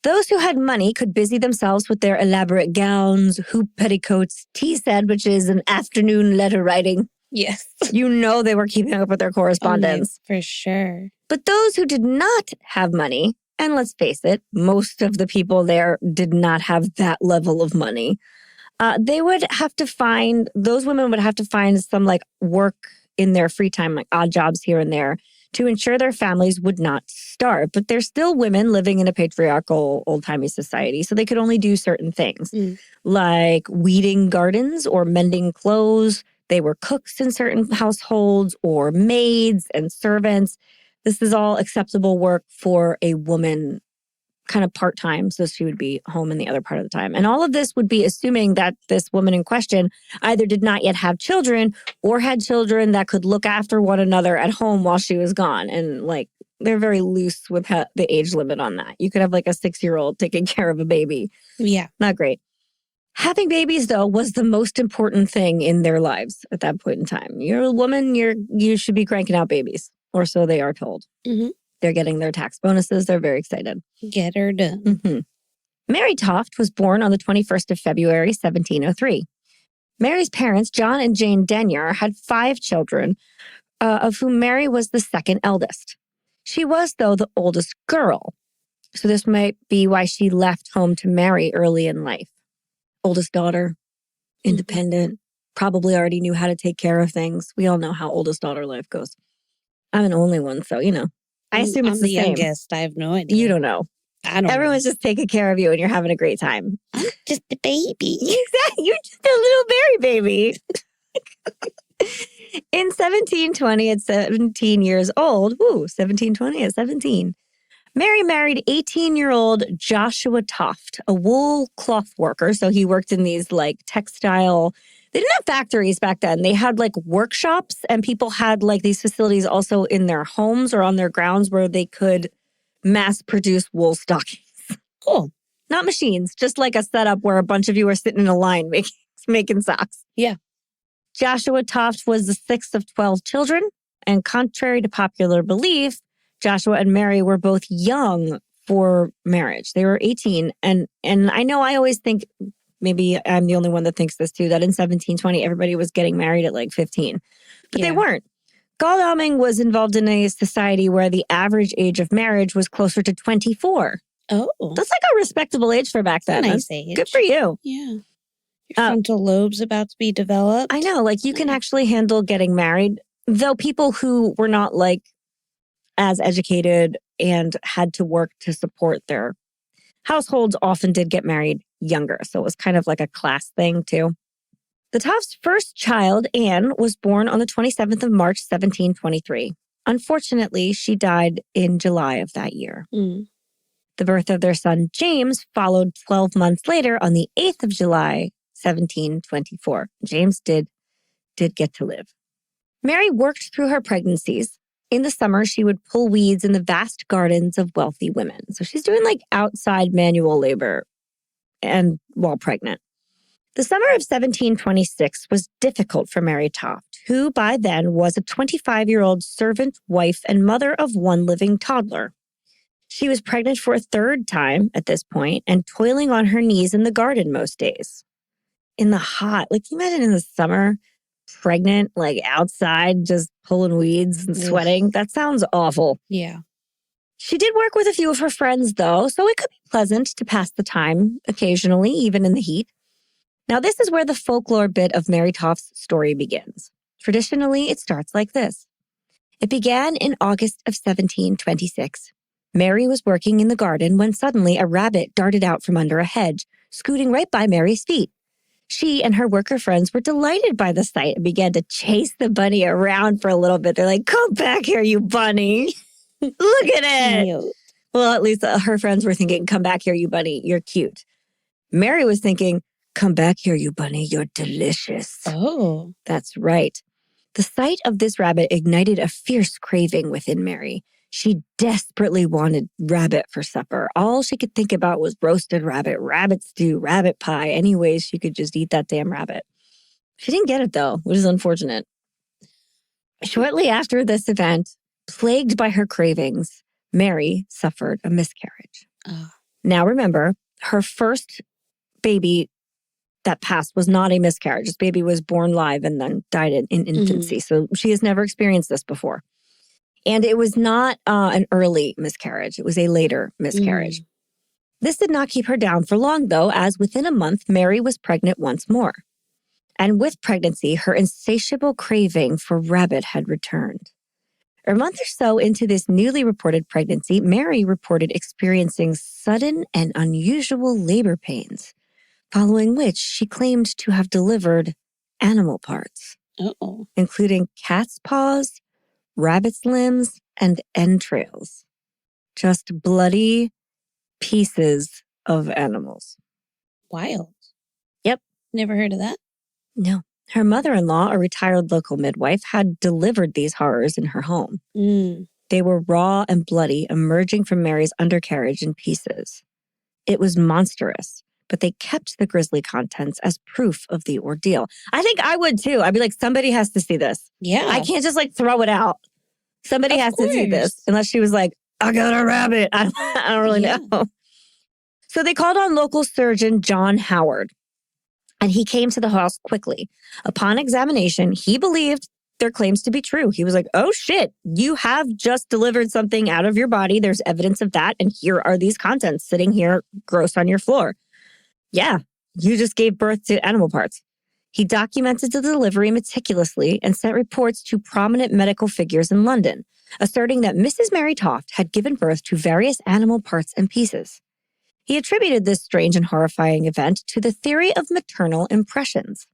Speaker 1: Those who had money could busy themselves with their elaborate gowns, hoop petticoats, tea sandwiches, and afternoon letter writing.
Speaker 2: Yes.
Speaker 1: You know they were keeping up with their correspondence.
Speaker 2: For sure.
Speaker 1: But those who did not have money, and let's face it, most of the people there did not have that level of money. Those women would have to find some like work in their free time, like odd jobs here and there, to ensure their families would not starve. But they're still women living in a patriarchal, old-timey society, so they could only do certain things, like weeding gardens or mending clothes. They were cooks in certain households or maids and servants. This is all acceptable work for a woman kind of part-time, so she would be home in the other part of the time. And all of this would be assuming that this woman in question either did not yet have children or had children that could look after one another at home while she was gone. And like they're very loose with the age limit on that. You could have like a 6-year-old taking care of a baby.
Speaker 2: Yeah.
Speaker 1: Not great. Having babies, though, was the most important thing in their lives at that point in time. You're a woman, you should be cranking out babies, or so they are told.
Speaker 2: Mm-hmm.
Speaker 1: They're getting their tax bonuses. They're very excited.
Speaker 2: Get her done.
Speaker 1: Mm-hmm. Mary Toft was born on the 21st of February, 1703. Mary's parents, John and Jane Denyer, had 5 children, of whom Mary was the second eldest. She was, though, the oldest girl. So this might be why she left home to marry early in life. Oldest daughter, independent, probably already knew how to take care of things. We all know how oldest daughter life goes. I'm an only one, so, I assume it's
Speaker 2: I'm
Speaker 1: the same.
Speaker 2: youngest. I have no idea.
Speaker 1: You don't know.
Speaker 2: I don't
Speaker 1: Everyone's just taking care of you and you're having a great time.
Speaker 2: I'm just a baby.
Speaker 1: Exactly. You're just a little berry baby. In 1720, at 17 years old, 1720 at 17, Mary married 18-year-old Joshua Toft, a wool cloth worker. So he worked in these like textile. They didn't have factories back then. They had like workshops, and people had like these facilities also in their homes or on their grounds where they could mass produce wool stockings.
Speaker 2: Cool.
Speaker 1: Not machines, just like a setup where a bunch of you are sitting in a line making socks.
Speaker 2: Yeah.
Speaker 1: Joshua Toft was the 6th of 12 children, and contrary to popular belief, Joshua and Mary were both young for marriage. They were 18, and I know I always think, maybe I'm the only one that thinks this too, that in 1720 everybody was getting married at like 15. But they weren't. Godalming was involved in a society where the average age of marriage was closer to 24.
Speaker 2: Oh.
Speaker 1: That's like a respectable age for back then.
Speaker 2: Nice age.
Speaker 1: Good for you.
Speaker 2: Yeah. Your frontal lobe's about to be developed.
Speaker 1: I know, like you can actually handle getting married. Though people who were not like as educated and had to work to support their households often did get married younger. So it was kind of like a class thing too. The Toft's first child, Anne, was born on the 27th of March, 1723. Unfortunately, she died in July of that year.
Speaker 2: Mm.
Speaker 1: The birth of their son, James, followed 12 months later on the 8th of July, 1724. James did get to live. Mary worked through her pregnancies. In the summer, she would pull weeds in the vast gardens of wealthy women. So she's doing like outside manual labor and while pregnant. The summer of 1726 was difficult for Mary Toft, who by then was a 25-year-old servant, wife, and mother of one living toddler. She was pregnant for a 3rd time at this point and toiling on her knees in the garden most days. In the hot, like you imagine in the summer, pregnant, like outside, just pulling weeds and sweating. That sounds awful.
Speaker 2: Yeah.
Speaker 1: She did work with a few of her friends, though, so it could be pleasant to pass the time occasionally, even in the heat. Now, this is where the folklore bit of Mary Toft's story begins. Traditionally, it starts like this. It began in August of 1726. Mary was working in the garden when suddenly a rabbit darted out from under a hedge, scooting right by Mary's feet. She and her worker friends were delighted by the sight and began to chase the bunny around for a little bit. They're like, come back here, you bunny. Look at it.
Speaker 2: Cute.
Speaker 1: Well, at least her friends were thinking, come back here, you bunny. You're cute. Mary was thinking, come back here, you bunny. You're delicious.
Speaker 2: Oh.
Speaker 1: That's right. The sight of this rabbit ignited a fierce craving within Mary. She desperately wanted rabbit for supper. All she could think about was roasted rabbit, rabbit stew, rabbit pie. Any ways she could just eat that damn rabbit. She didn't get it, though, which is unfortunate. Shortly after this event, plagued by her cravings, Mary suffered a miscarriage. Now, remember, her first baby that passed was not a miscarriage. This baby was born live and then died in infancy. Mm-hmm. So she has never experienced this before. And it was not an early miscarriage. It was a later miscarriage. This did not keep her down for long, though, as within a month, Mary was pregnant once more. And with pregnancy, her insatiable craving for rabbit had returned. A month or so into this newly reported pregnancy, Mary reported experiencing sudden and unusual labor pains, following which she claimed to have delivered animal parts, including cat's paws, rabbit's limbs, and entrails. Just bloody pieces of animals.
Speaker 2: Wild.
Speaker 1: Yep.
Speaker 2: Never heard of that.
Speaker 1: No. Her mother-in-law, a retired local midwife, had delivered these horrors in her home. They were raw and bloody, emerging from Mary's undercarriage in pieces. It was monstrous, but they kept the grisly contents as proof of the ordeal. I think I would too. I'd be like, somebody has to see this.
Speaker 2: Yeah.
Speaker 1: I can't just like throw it out. Somebody has to see this. Unless she was like, I got a rabbit. I don't really know. So they called on local surgeon John Howard, and he came to the house quickly. Upon examination, he believed their claims to be true. He was like, oh shit, you have just delivered something out of your body. There's evidence of that. And here are these contents sitting here gross on your floor. Yeah, you just gave birth to animal parts. He documented the delivery meticulously and sent reports to prominent medical figures in London, asserting that Mrs. Mary Toft had given birth to various animal parts and pieces. He attributed this strange and horrifying event to the theory of maternal impressions.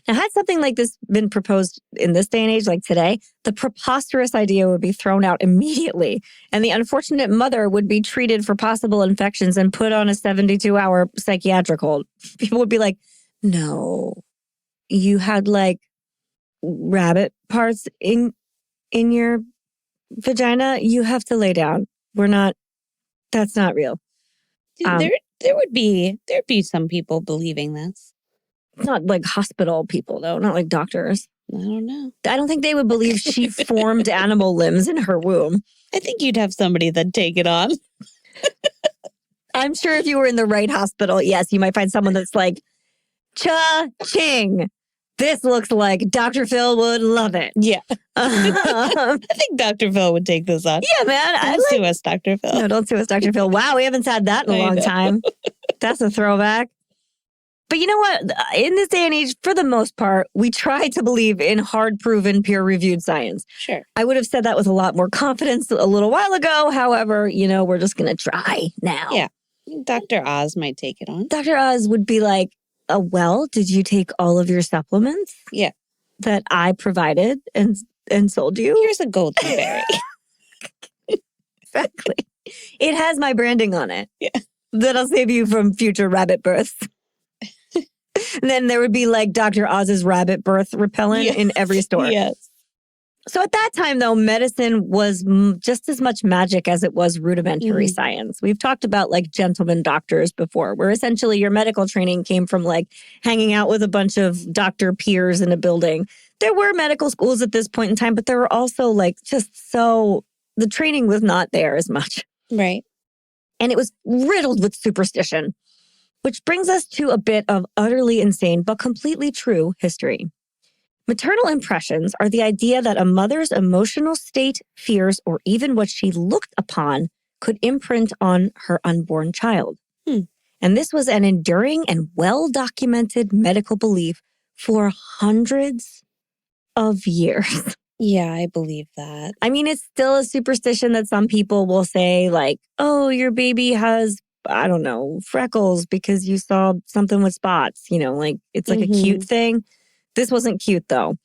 Speaker 1: Now, had something like this been proposed in this day and age, like today, the preposterous idea would be thrown out immediately, and the unfortunate mother would be treated for possible infections and put on a 72-hour psychiatric hold. People would be like, no, you had like rabbit parts in your vagina. You have to lay down. That's not real.
Speaker 2: There'd be some people believing this.
Speaker 1: Not like hospital people, though. Not like doctors.
Speaker 2: I don't know.
Speaker 1: I don't think they would believe she formed animal limbs in her womb.
Speaker 2: I think you'd have somebody that'd take it on.
Speaker 1: I'm sure if you were in the right hospital, yes, you might find someone that's like, cha-ching. This looks like Dr. Phil would love it.
Speaker 2: Yeah. I think Dr. Phil would take this on.
Speaker 1: Yeah, man.
Speaker 2: Don't sue us, Dr. Phil.
Speaker 1: No, don't sue us, Dr. Phil. Wow, we haven't had that in a long time. That's a throwback. But you know what? In this day and age, for the most part, we try to believe in hard-proven, peer-reviewed science.
Speaker 2: Sure.
Speaker 1: I would have said that with a lot more confidence a little while ago. However, we're just going to try now.
Speaker 2: Yeah. Dr. Oz might take it on.
Speaker 1: Dr. Oz would be like, well, did you take all of your supplements?
Speaker 2: Yeah.
Speaker 1: That I provided and sold you?
Speaker 2: Here's a golden berry.
Speaker 1: Exactly. It has my branding on it.
Speaker 2: Yeah.
Speaker 1: That'll save you from future rabbit births. And then there would be like Dr. Oz's rabbit birth repellent in every store.
Speaker 2: Yes.
Speaker 1: So at that time, though, medicine was just as much magic as it was rudimentary science. We've talked about like gentleman doctors before, where essentially your medical training came from like hanging out with a bunch of doctor peers in a building. There were medical schools at this point in time, but there were also like the training was not there as much.
Speaker 2: Right.
Speaker 1: And it was riddled with superstition. Which brings us to a bit of utterly insane but completely true history. Maternal impressions are the idea that a mother's emotional state, fears, or even what she looked upon could imprint on her unborn child. And this was an enduring and well-documented medical belief for hundreds of years.
Speaker 2: Yeah, I believe that.
Speaker 1: I mean, it's still a superstition that some people will say like, oh, your baby has I don't know, freckles because you saw something with spots, like it's like a cute thing. This wasn't cute though.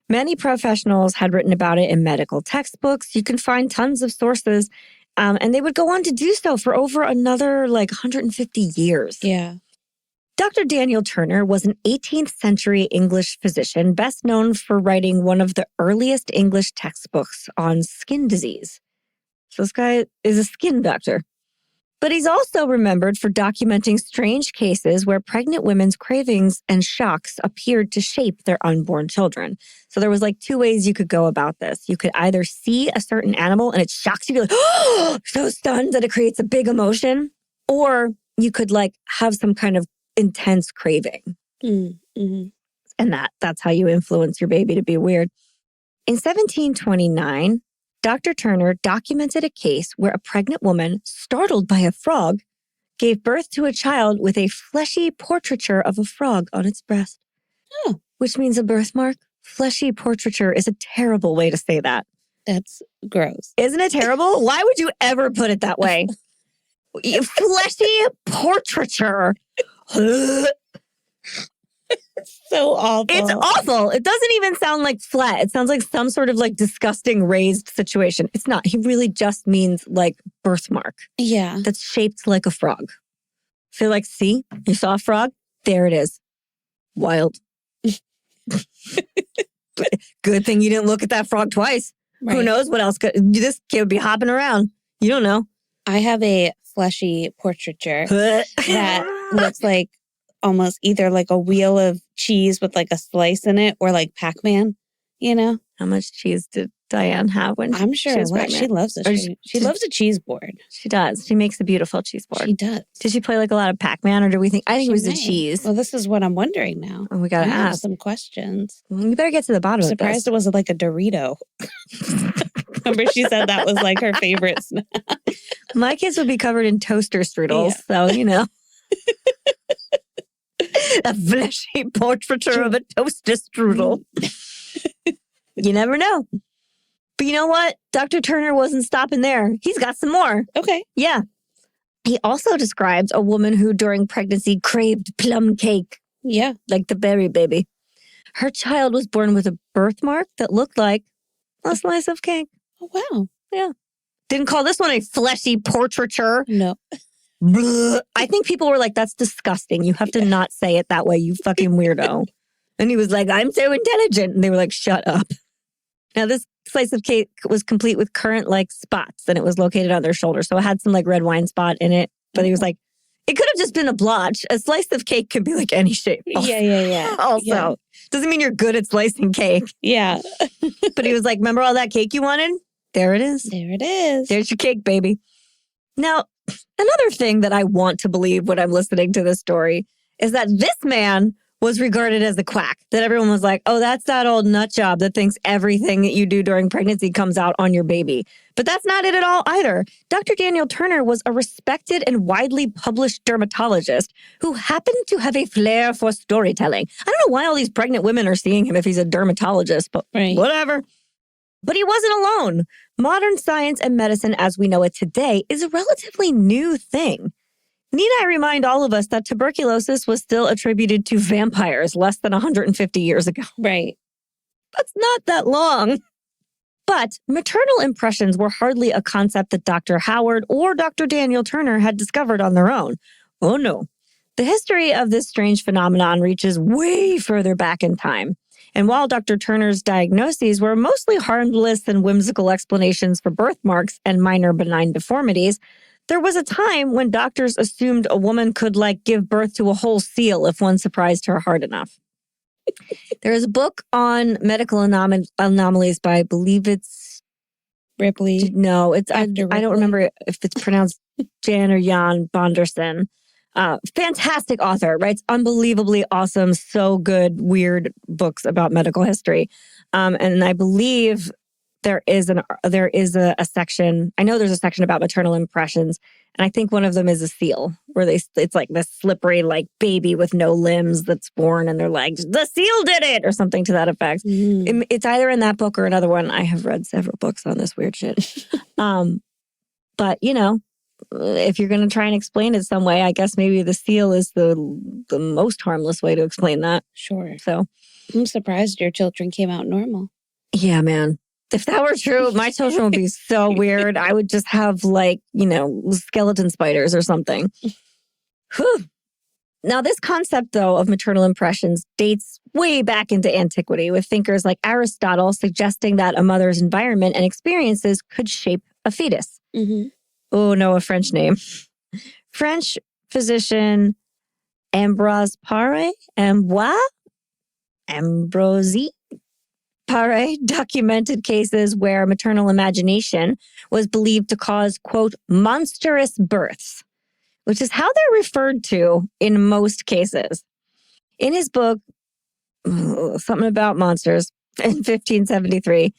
Speaker 1: Many professionals had written about it in medical textbooks. You can find tons of sources. And they would go on to do so for over another 150 years.
Speaker 2: Yeah.
Speaker 1: Dr. Daniel Turner was an 18th century English physician, best known for writing one of the earliest English textbooks on skin disease. So this guy is a skin doctor. But he's also remembered for documenting strange cases where pregnant women's cravings and shocks appeared to shape their unborn children. So there was two ways you could go about this. You could either see a certain animal and it shocks you, you're like, oh, so stunned that it creates a big emotion. Or you could have some kind of intense craving.
Speaker 2: Mm-hmm.
Speaker 1: And that's how you influence your baby to be weird. In 1729, Dr. Turner documented a case where a pregnant woman, startled by a frog, gave birth to a child with a fleshy portraiture of a frog on its breast.
Speaker 2: Oh.
Speaker 1: Which means a birthmark. Fleshy portraiture is a terrible way to say that.
Speaker 2: That's gross.
Speaker 1: Isn't it terrible? Why would you ever put it that way? Fleshy portraiture.
Speaker 2: It's so awful.
Speaker 1: It's awful. It doesn't even sound like flat. It sounds like some sort of disgusting raised situation. It's not. He really just means birthmark.
Speaker 2: Yeah.
Speaker 1: That's shaped like a frog. So see, you saw a frog? There it is. Wild. Good thing you didn't look at that frog twice. Right. Who knows what else this kid would be hopping around. You don't know.
Speaker 2: I have a fleshy portraiture that looks like almost either like a wheel of cheese with like a slice in it or like Pac-Man, you know?
Speaker 1: How much cheese did Diane have when
Speaker 2: I'm sure she loves it. She loves a cheese board.
Speaker 1: She does. She makes a beautiful cheese board.
Speaker 2: She does.
Speaker 1: Did she play like a lot of Pac-Man or do we think? I think it was the cheese.
Speaker 2: Well, this is what I'm wondering now.
Speaker 1: Oh, we got to ask
Speaker 2: some questions.
Speaker 1: You better get to the bottom of this.
Speaker 2: Surprised it wasn't like a Dorito. Remember she said that was like her favorite snack.
Speaker 1: My kids would be covered in toaster strudels. Yeah. So, you know. A fleshy portraiture of a toaster strudel. You never know. But you know what? Dr. Turner wasn't stopping there. He's got some more.
Speaker 2: Okay.
Speaker 1: Yeah. He also describes a woman who during pregnancy craved plum cake.
Speaker 2: Yeah.
Speaker 1: Like the berry baby. Her child was born with a birthmark that looked like a slice of cake.
Speaker 2: Oh, wow.
Speaker 1: Yeah. Didn't call this one a fleshy portraiture.
Speaker 2: No.
Speaker 1: I think people were like, that's disgusting. You have to not say it that way, you fucking weirdo. And he was like, I'm so intelligent. And they were like, shut up. Now, this slice of cake was complete with currant like spots and it was located on their shoulder. So it had some like red wine spot in it. But he was like, it could have just been a blotch. A slice of cake could be like any shape.
Speaker 2: Yeah.
Speaker 1: Also, doesn't mean you're good at slicing cake.
Speaker 2: Yeah.
Speaker 1: But he was like, remember all that cake you wanted? There it is.
Speaker 2: There it is.
Speaker 1: There's your cake, baby. Now, another thing that I want to believe when I'm listening to this story is that this man was regarded as a quack, that everyone was like, oh, that's that old nut job that thinks everything that you do during pregnancy comes out on your baby. But that's not it at all either. Dr. Daniel Turner was a respected and widely published dermatologist who happened to have a flair for storytelling. I don't know why all these pregnant women are seeing him if he's a dermatologist, but whatever. But he wasn't alone. Modern science and medicine as we know it today is a relatively new thing. Need I remind all of us that tuberculosis was still attributed to vampires less than 150 years ago?
Speaker 2: Right.
Speaker 1: That's not that long. But maternal impressions were hardly a concept that Dr. Howard or Dr. Daniel Turner had discovered on their own. Oh no. The history of this strange phenomenon reaches way further back in time. And while Dr. Turner's diagnoses were mostly harmless and whimsical explanations for birthmarks and minor benign deformities, there was a time when doctors assumed a woman could, give birth to a whole seal if one surprised her hard enough. There is a book on medical anomalies by, I believe it's...
Speaker 2: Ripley.
Speaker 1: No, it's I don't remember if it's pronounced Jan or Jan Bonderson. Fantastic author, writes unbelievably awesome, so good, weird books about medical history. And I believe there is a section. I know there's a section about maternal impressions, and I think one of them is a seal, where it's like this slippery baby with no limbs that's born, and they're like, the seal did it, or something to that effect. It's either in that book or another one. I have read several books on this weird shit. But if you're going to try and explain it some way, I guess maybe the seal is the most harmless way to explain that.
Speaker 2: Sure.
Speaker 1: So
Speaker 2: I'm surprised your children came out normal.
Speaker 1: Yeah, man. If that were true, my children would be so weird. I would just have skeleton spiders or something. Whew. Now, this concept, though, of maternal impressions dates way back into antiquity, with thinkers like Aristotle suggesting that a mother's environment and experiences could shape a fetus.
Speaker 2: Mm-hmm.
Speaker 1: Oh, no, a French name. French physician Ambroise Paré, Ambroise Paré documented cases where maternal imagination was believed to cause, quote, monstrous births, which is how they're referred to in most cases. In his book, Something About Monsters, in 1573,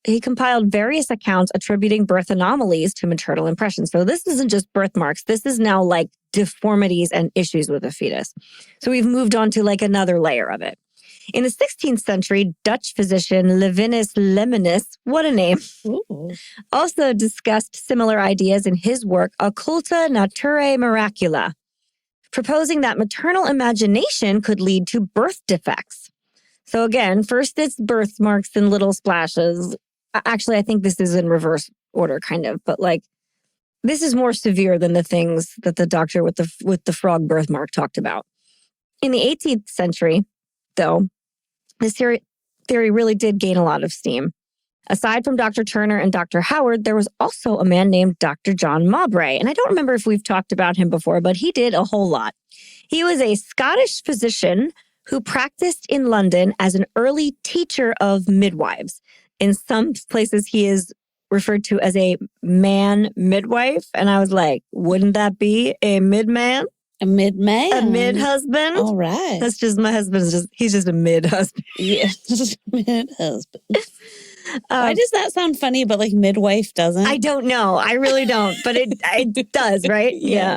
Speaker 1: he compiled various accounts attributing birth anomalies to maternal impressions. So this isn't just birthmarks. This is now deformities and issues with the fetus. So we've moved on to another layer of it. In the 16th century, Dutch physician Levinus Lemninus, what a name, also discussed similar ideas in his work Occulta Naturae Miracula, proposing that maternal imagination could lead to birth defects. So again, first it's birthmarks and little splashes. Actually, I think this is in reverse order, kind of, but this is more severe than the things that the doctor with the frog birthmark talked about. In the 18th century, though, this theory really did gain a lot of steam. Aside from Dr. Turner and Dr. Howard, there was also a man named Dr. John Mowbray. And I don't remember if we've talked about him before, but he did a whole lot. He was a Scottish physician who practiced in London as an early teacher of midwives. In some places, he is referred to as a man midwife. And I was like, wouldn't that be a mid-man?
Speaker 2: A mid-man?
Speaker 1: A mid-husband?
Speaker 2: All right.
Speaker 1: That's just, my husband's he's just a mid-husband.
Speaker 2: Yeah, just mid-husband. Why does that sound funny, but like midwife doesn't?
Speaker 1: I don't know. I really don't. But it does, right?
Speaker 2: Yeah.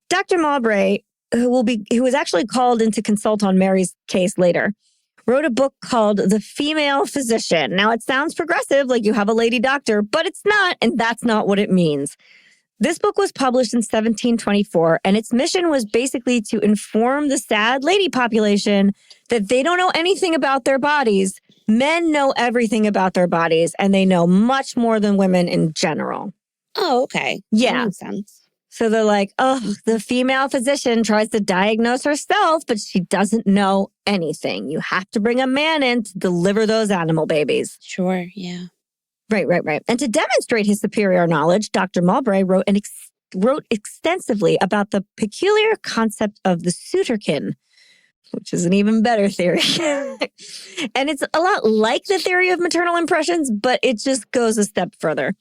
Speaker 1: Dr. Mowbray, who was actually called in to consult on Mary's case later, wrote a book called The Female Physician. Now, it sounds progressive, like you have a lady doctor, but it's not, and that's not what it means. This book was published in 1724, and its mission was basically to inform the sad lady population that they don't know anything about their bodies. Men know everything about their bodies, and they know much more than women in general.
Speaker 2: Oh, okay.
Speaker 1: Yeah.
Speaker 2: That makes sense.
Speaker 1: So they're like, oh, the female physician tries to diagnose herself, but she doesn't know anything. You have to bring a man in to deliver those animal babies.
Speaker 2: Sure, yeah.
Speaker 1: Right. And to demonstrate his superior knowledge, Dr. Mowbray wrote extensively about the peculiar concept of the suitorkin, which is an even better theory. And it's a lot like the theory of maternal impressions, but it just goes a step further.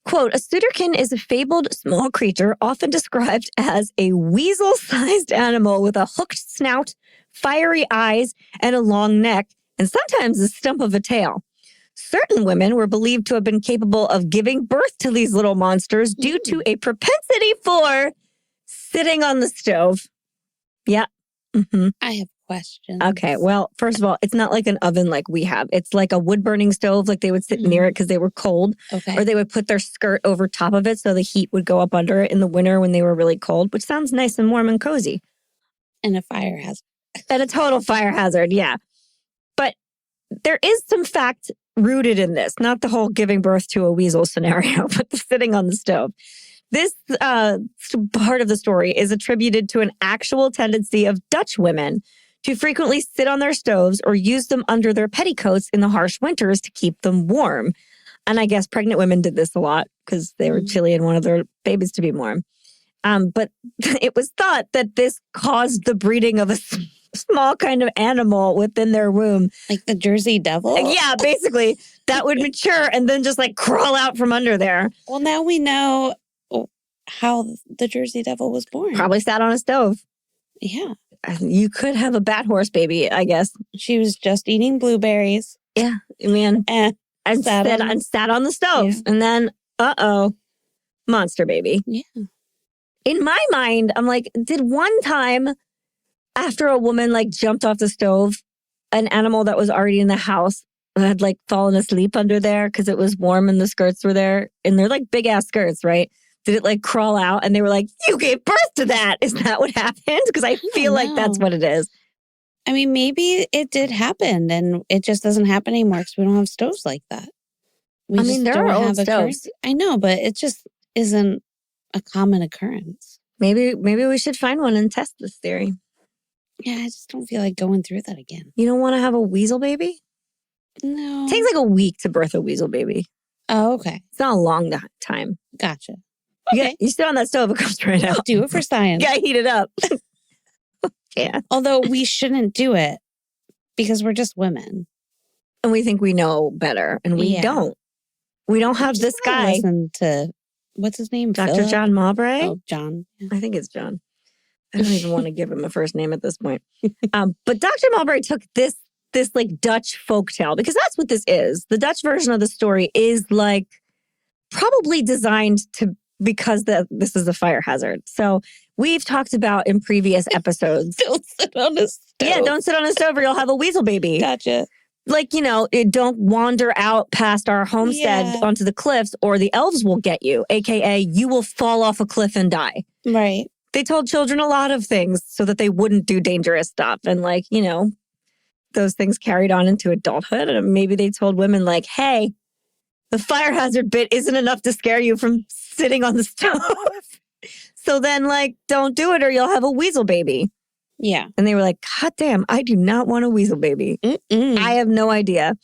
Speaker 1: Quote, a suitorkin is a fabled small creature often described as a weasel-sized animal with a hooked snout, fiery eyes, and a long neck, and sometimes the stump of a tail. Certain women were believed to have been capable of giving birth to these little monsters due to a propensity for sitting on the stove. Yeah. Mm-hmm.
Speaker 2: I have questions.
Speaker 1: Okay. Well, first of all, it's not like an oven like we have. It's like a wood-burning stove, like they would sit near it because they were cold.
Speaker 2: Okay.
Speaker 1: Or they would put their skirt over top of it so the heat would go up under it in the winter when they were really cold, which sounds nice and warm and cozy.
Speaker 2: And a fire hazard.
Speaker 1: And a total fire hazard, yeah. But there is some fact rooted in this, not the whole giving birth to a weasel scenario, but the sitting on the stove. This part of the story is attributed to an actual tendency of Dutch women to frequently sit on their stoves or use them under their petticoats in the harsh winters to keep them warm. And I guess pregnant women did this a lot because they were chilly and wanted their babies to be warm. But it was thought that this caused the breeding of a small kind of animal within their womb.
Speaker 2: Like the Jersey Devil?
Speaker 1: Yeah, basically. That would mature and then just like crawl out from under there.
Speaker 2: Well, now we know how the Jersey Devil was born.
Speaker 1: Probably sat on a stove.
Speaker 2: Yeah.
Speaker 1: You could have a bat horse baby, I guess.
Speaker 2: She was just eating blueberries.
Speaker 1: Yeah, man. And sat on the stove. Yeah. And then, monster baby.
Speaker 2: Yeah.
Speaker 1: In my mind, I'm like, did one time after a woman like jumped off the stove, an animal that was already in the house had like fallen asleep under there because it was warm and the skirts were there? And they're like big ass skirts, right? Did it like crawl out and they were like, you gave birth to that? Is that what happened? Because I feel like that's what it is.
Speaker 2: I mean, maybe it did happen and it just doesn't happen anymore because we don't have stoves like that.
Speaker 1: There are old stoves.
Speaker 2: I know, but it just isn't a common occurrence.
Speaker 1: Maybe we should find one and test this theory.
Speaker 2: Yeah, I just don't feel like going through that again.
Speaker 1: You don't want to have a weasel baby?
Speaker 2: No.
Speaker 1: It takes like a week to birth a weasel baby.
Speaker 2: Oh, okay.
Speaker 1: It's not a long time.
Speaker 2: Gotcha.
Speaker 1: Okay. You sit on that stove, it comes right out.
Speaker 2: Do it for science.
Speaker 1: You gotta heat it up. Yeah.
Speaker 2: Although we shouldn't do it because we're just women.
Speaker 1: And we think we know better. And we don't. We don't have this guy.
Speaker 2: Listen to, what's his name?
Speaker 1: Dr. John Mowbray?
Speaker 2: Oh, John. Yeah.
Speaker 1: I think it's John. I don't even want to give him a first name at this point. But Dr. Mowbray took this like Dutch folktale, because that's what this is. The Dutch version of the story is like probably designed because this is a fire hazard. So we've talked about in previous episodes.
Speaker 2: Don't sit on a stove.
Speaker 1: Yeah, don't sit on a stove or you'll have a weasel baby.
Speaker 2: Gotcha.
Speaker 1: Like, don't wander out past our homestead onto the cliffs or the elves will get you, AKA you will fall off a cliff and die.
Speaker 2: Right.
Speaker 1: They told children a lot of things so that they wouldn't do dangerous stuff. And those things carried on into adulthood. And maybe they told women like, hey, the fire hazard bit isn't enough to scare you from sitting on the stove. So then don't do it or you'll have a weasel baby.
Speaker 2: Yeah.
Speaker 1: And they were like, God damn, I do not want a weasel baby. I have no idea.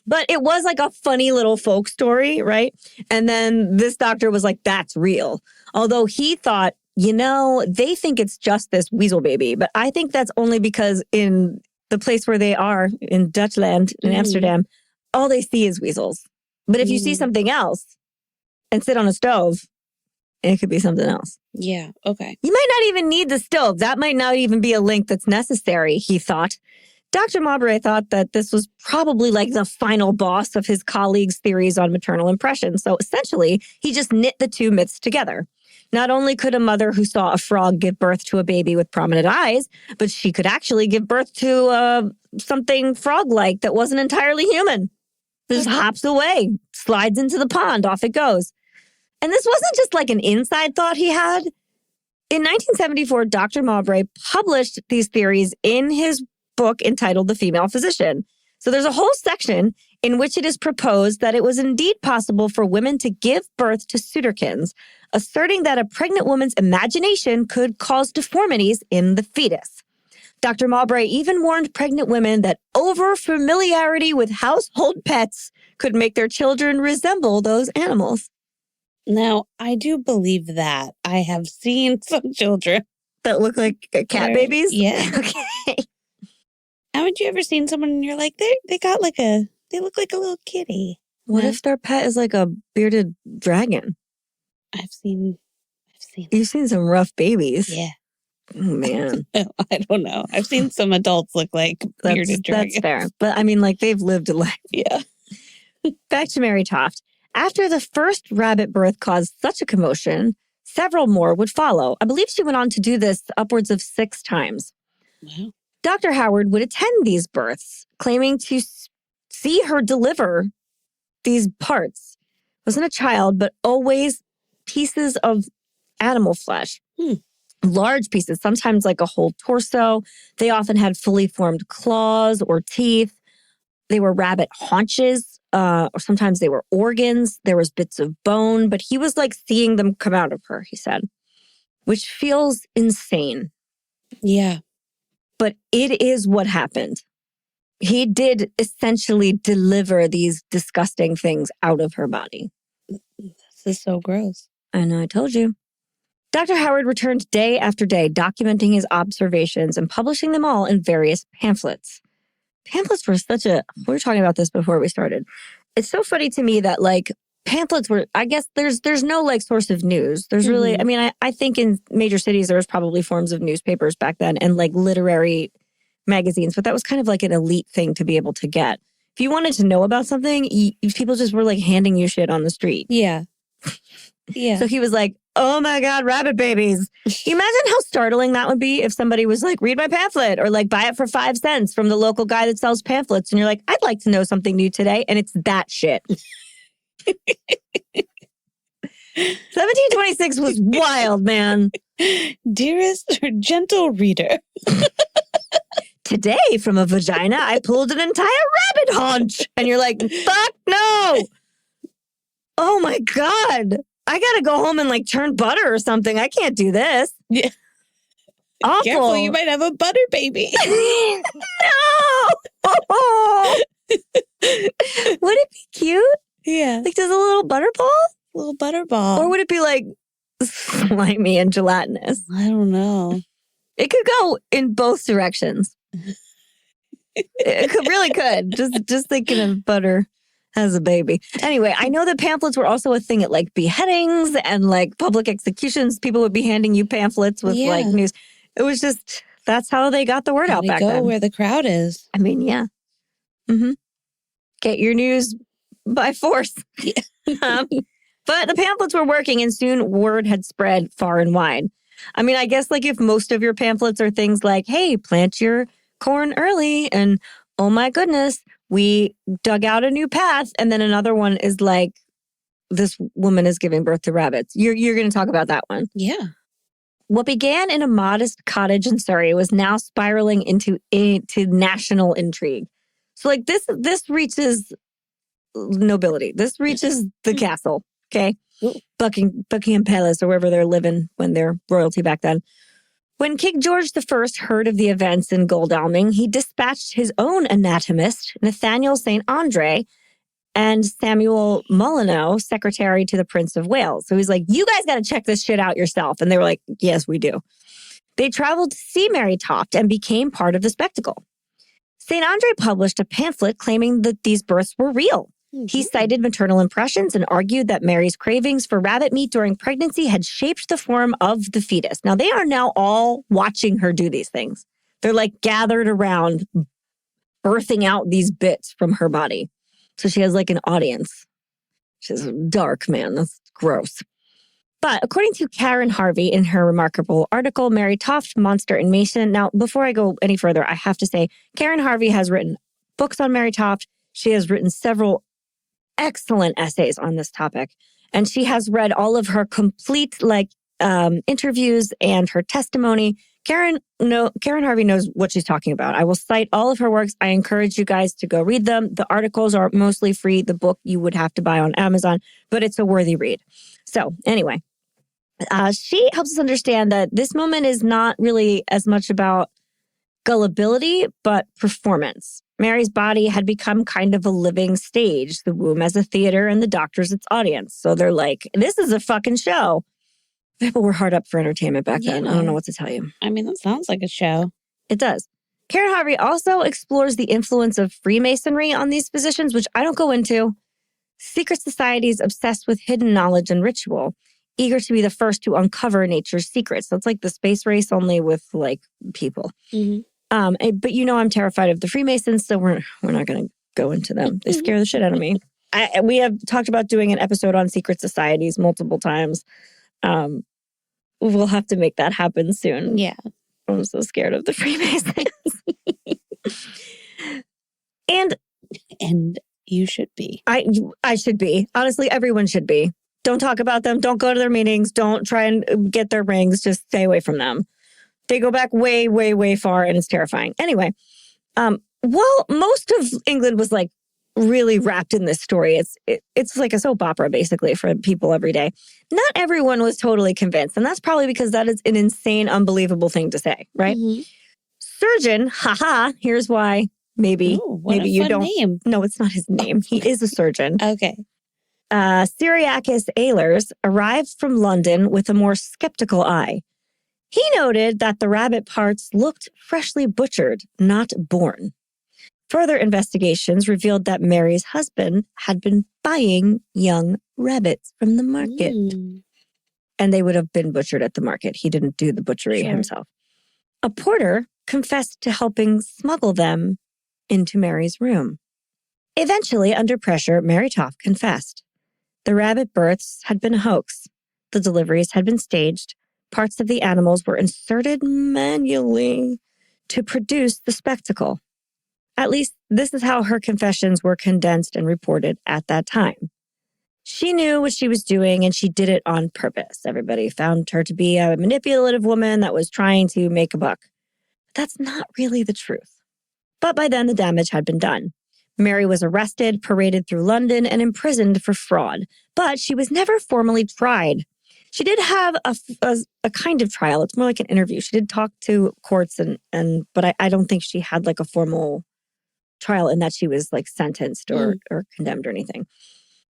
Speaker 1: But it was like a funny little folk story, right? And then this doctor was like, that's real. Although he thought, they think it's just this weasel baby. But I think that's only because in the place where they are, in Dutchland, in Amsterdam, all they see is weasels. But if you see something else and sit on a stove, it could be something else.
Speaker 2: Yeah, okay.
Speaker 1: You might not even need the stove. That might not even be a link that's necessary, he thought. Dr. Mowbray thought that this was probably like the final boss of his colleagues' theories on maternal impression. So essentially, he just knit the two myths together. Not only could a mother who saw a frog give birth to a baby with prominent eyes, but she could actually give birth to something frog-like that wasn't entirely human. Just hops away, slides into the pond, off it goes. And this wasn't just like an inside thought he had. In 1974, Dr. Mowbray published these theories in his book entitled The Female Physician. So there's a whole section in which it is proposed that it was indeed possible for women to give birth to suitorkins, asserting that a pregnant woman's imagination could cause deformities in the fetus. Dr. Mowbray even warned pregnant women that over-familiarity with household pets could make their children resemble those animals.
Speaker 2: Now, I do believe that. I have seen some children
Speaker 1: that look like cat babies?
Speaker 2: Yeah.
Speaker 1: Okay.
Speaker 2: Haven't you ever seen someone and you're like, they look like a little kitty?
Speaker 1: What if their pet is like a bearded dragon?
Speaker 2: I've seen.
Speaker 1: You've seen some rough babies.
Speaker 2: Yeah.
Speaker 1: Oh, man.
Speaker 2: I don't know. I've seen some adults look like bearded dragons.
Speaker 1: That's fair. But I mean, like, they've lived a life.
Speaker 2: Yeah.
Speaker 1: Back to Mary Toft. After the first rabbit birth caused such a commotion, several more would follow. I believe she went on to do this upwards of 6 times.
Speaker 2: Wow.
Speaker 1: Dr. Howard would attend these births, claiming to see her deliver these parts. Wasn't a child, but always pieces of animal flesh. Large pieces, sometimes like a whole torso. They often had fully formed claws or teeth. They were rabbit haunches, or sometimes they were organs. There was bits of bone, but he was like seeing them come out of her, he said, which feels insane.
Speaker 2: Yeah.
Speaker 1: But it is what happened. He did essentially deliver these disgusting things out of her body.
Speaker 2: This is so gross.
Speaker 1: I know, I told you. Dr. Howard returned day after day, documenting his observations and publishing them all in various pamphlets. Pamphlets were we were talking about this before we started. It's so funny to me that like pamphlets were, I guess there's no like source of news. There's really, I mean, I think in major cities there was probably forms of newspapers back then and like literary magazines, but that was kind of like an elite thing to be able to get. If you wanted to know about something, people just were like handing you shit on the street.
Speaker 2: Yeah. Yeah.
Speaker 1: So he was like, oh my God, rabbit babies. Can you imagine how startling that would be if somebody was like, read my pamphlet or like buy it for 5 cents from the local guy that sells pamphlets. And you're like, I'd like to know something new today. And it's that shit. 1726 was wild, man.
Speaker 2: Dearest or gentle reader.
Speaker 1: Today from a vagina, I pulled an entire rabbit haunch. And you're like, fuck no. Oh my God. I gotta go home and like churn butter or something. I can't do this.
Speaker 2: Yeah.
Speaker 1: Awful.
Speaker 2: Careful, you might have a butter baby.
Speaker 1: No. Would it be cute?
Speaker 2: Yeah.
Speaker 1: Like just a little butter ball?
Speaker 2: Little butter ball.
Speaker 1: Or would it be like slimy and gelatinous?
Speaker 2: I don't know.
Speaker 1: It could go in both directions. Really could. Just thinking of butter as a baby. Anyway, I know that pamphlets were also a thing at like beheadings and like public executions. People would be handing you pamphlets with like news. It was just, that's how they got the word out back then.
Speaker 2: Go where the crowd is.
Speaker 1: I mean, yeah. Get your news by force.
Speaker 2: Yeah.
Speaker 1: But the pamphlets were working and soon word had spread far and wide. I mean, I guess like if most of your pamphlets are things like, hey, plant your corn early and oh my goodness, we dug out a new path. And then another one is like, this woman is giving birth to rabbits. You're going to talk about that one.
Speaker 2: Yeah.
Speaker 1: What began in a modest cottage in Surrey was now spiraling into national intrigue. So like this reaches nobility. This reaches the castle, okay? Buckingham Palace or wherever they're living when they're royalty back then. When King George I heard of the events in Godalming, he dispatched his own anatomist, Nathaniel St. Andre, and Samuel Molyneux, secretary to the Prince of Wales. So he's like, you guys got to check this shit out yourself. And they were like, yes, we do. They traveled to see Mary Toft and became part of the spectacle. St. Andre published a pamphlet claiming that these births were real. Mm-hmm. He cited maternal impressions and argued that Mary's cravings for rabbit meat during pregnancy had shaped the form of the fetus. Now, they are now all watching her do these things. They're like gathered around, birthing out these bits from her body. So she has like an audience. She's dark, man. That's gross. But according to Karen Harvey in her remarkable article, Mary Toft, Monster and Mason. Now, before I go any further, I have to say, Karen Harvey has written books on Mary Toft. She has written several excellent essays on this topic. And she has read all of her complete interviews and her testimony. Karen Harvey knows what she's talking about. I will cite all of her works. I encourage you guys to go read them. The articles are mostly free. The book you would have to buy on Amazon, but it's a worthy read. So anyway, she helps us understand that this moment is not really as much about gullibility, but performance. Mary's body had become kind of a living stage, the womb as a theater and the doctors its audience. So they're like, this is a fucking show. People were hard up for entertainment back then. I don't know what to tell you.
Speaker 2: I mean, that sounds like a show.
Speaker 1: It does. Karen Harvey also explores the influence of Freemasonry on these physicians, which I don't go into. Secret societies obsessed with hidden knowledge and ritual, eager to be the first to uncover nature's secrets. So it's like the space race only with like people. Mm-hmm. But I'm terrified of the Freemasons, so we're not going to go into them. They scare the shit out of me. We have talked about doing an episode on secret societies multiple times. We'll have to make that happen soon.
Speaker 2: Yeah.
Speaker 1: I'm so scared of the Freemasons.
Speaker 2: And you should be.
Speaker 1: I should be. Honestly, everyone should be. Don't talk about them. Don't go to their meetings. Don't try and get their rings. Just stay away from them. They go back way, way, way far, and it's terrifying. Anyway, most of England was like really wrapped in this story. It's like a soap opera, basically, for people every day. Not everyone was totally convinced, and that's probably because that is an insane, unbelievable thing to say, right? Mm-hmm. Surgeon, here's why. Maybe you don't.
Speaker 2: Name.
Speaker 1: No, it's not his name. He is a surgeon.
Speaker 2: Okay.
Speaker 1: Cyriacus Ehlers arrived from London with a more skeptical eye. He noted that the rabbit parts looked freshly butchered, not born. Further investigations revealed that Mary's husband had been buying young rabbits from the market. And they would have been butchered at the market. He didn't do the butchery himself. A porter confessed to helping smuggle them into Mary's room. Eventually, under pressure, Mary Toft confessed. The rabbit births had been a hoax. The deliveries had been staged. Parts of the animals were inserted manually to produce the spectacle. At least, this is how her confessions were condensed and reported at that time. She knew what she was doing, and she did it on purpose. Everybody found her to be a manipulative woman that was trying to make a buck. That's not really the truth. But by then, the damage had been done. Mary was arrested, paraded through London, and imprisoned for fraud. But she was never formally tried. She did have a kind of trial. It's more like an interview. She did talk to courts, but I don't think she had like a formal trial in that she was like sentenced or condemned or anything.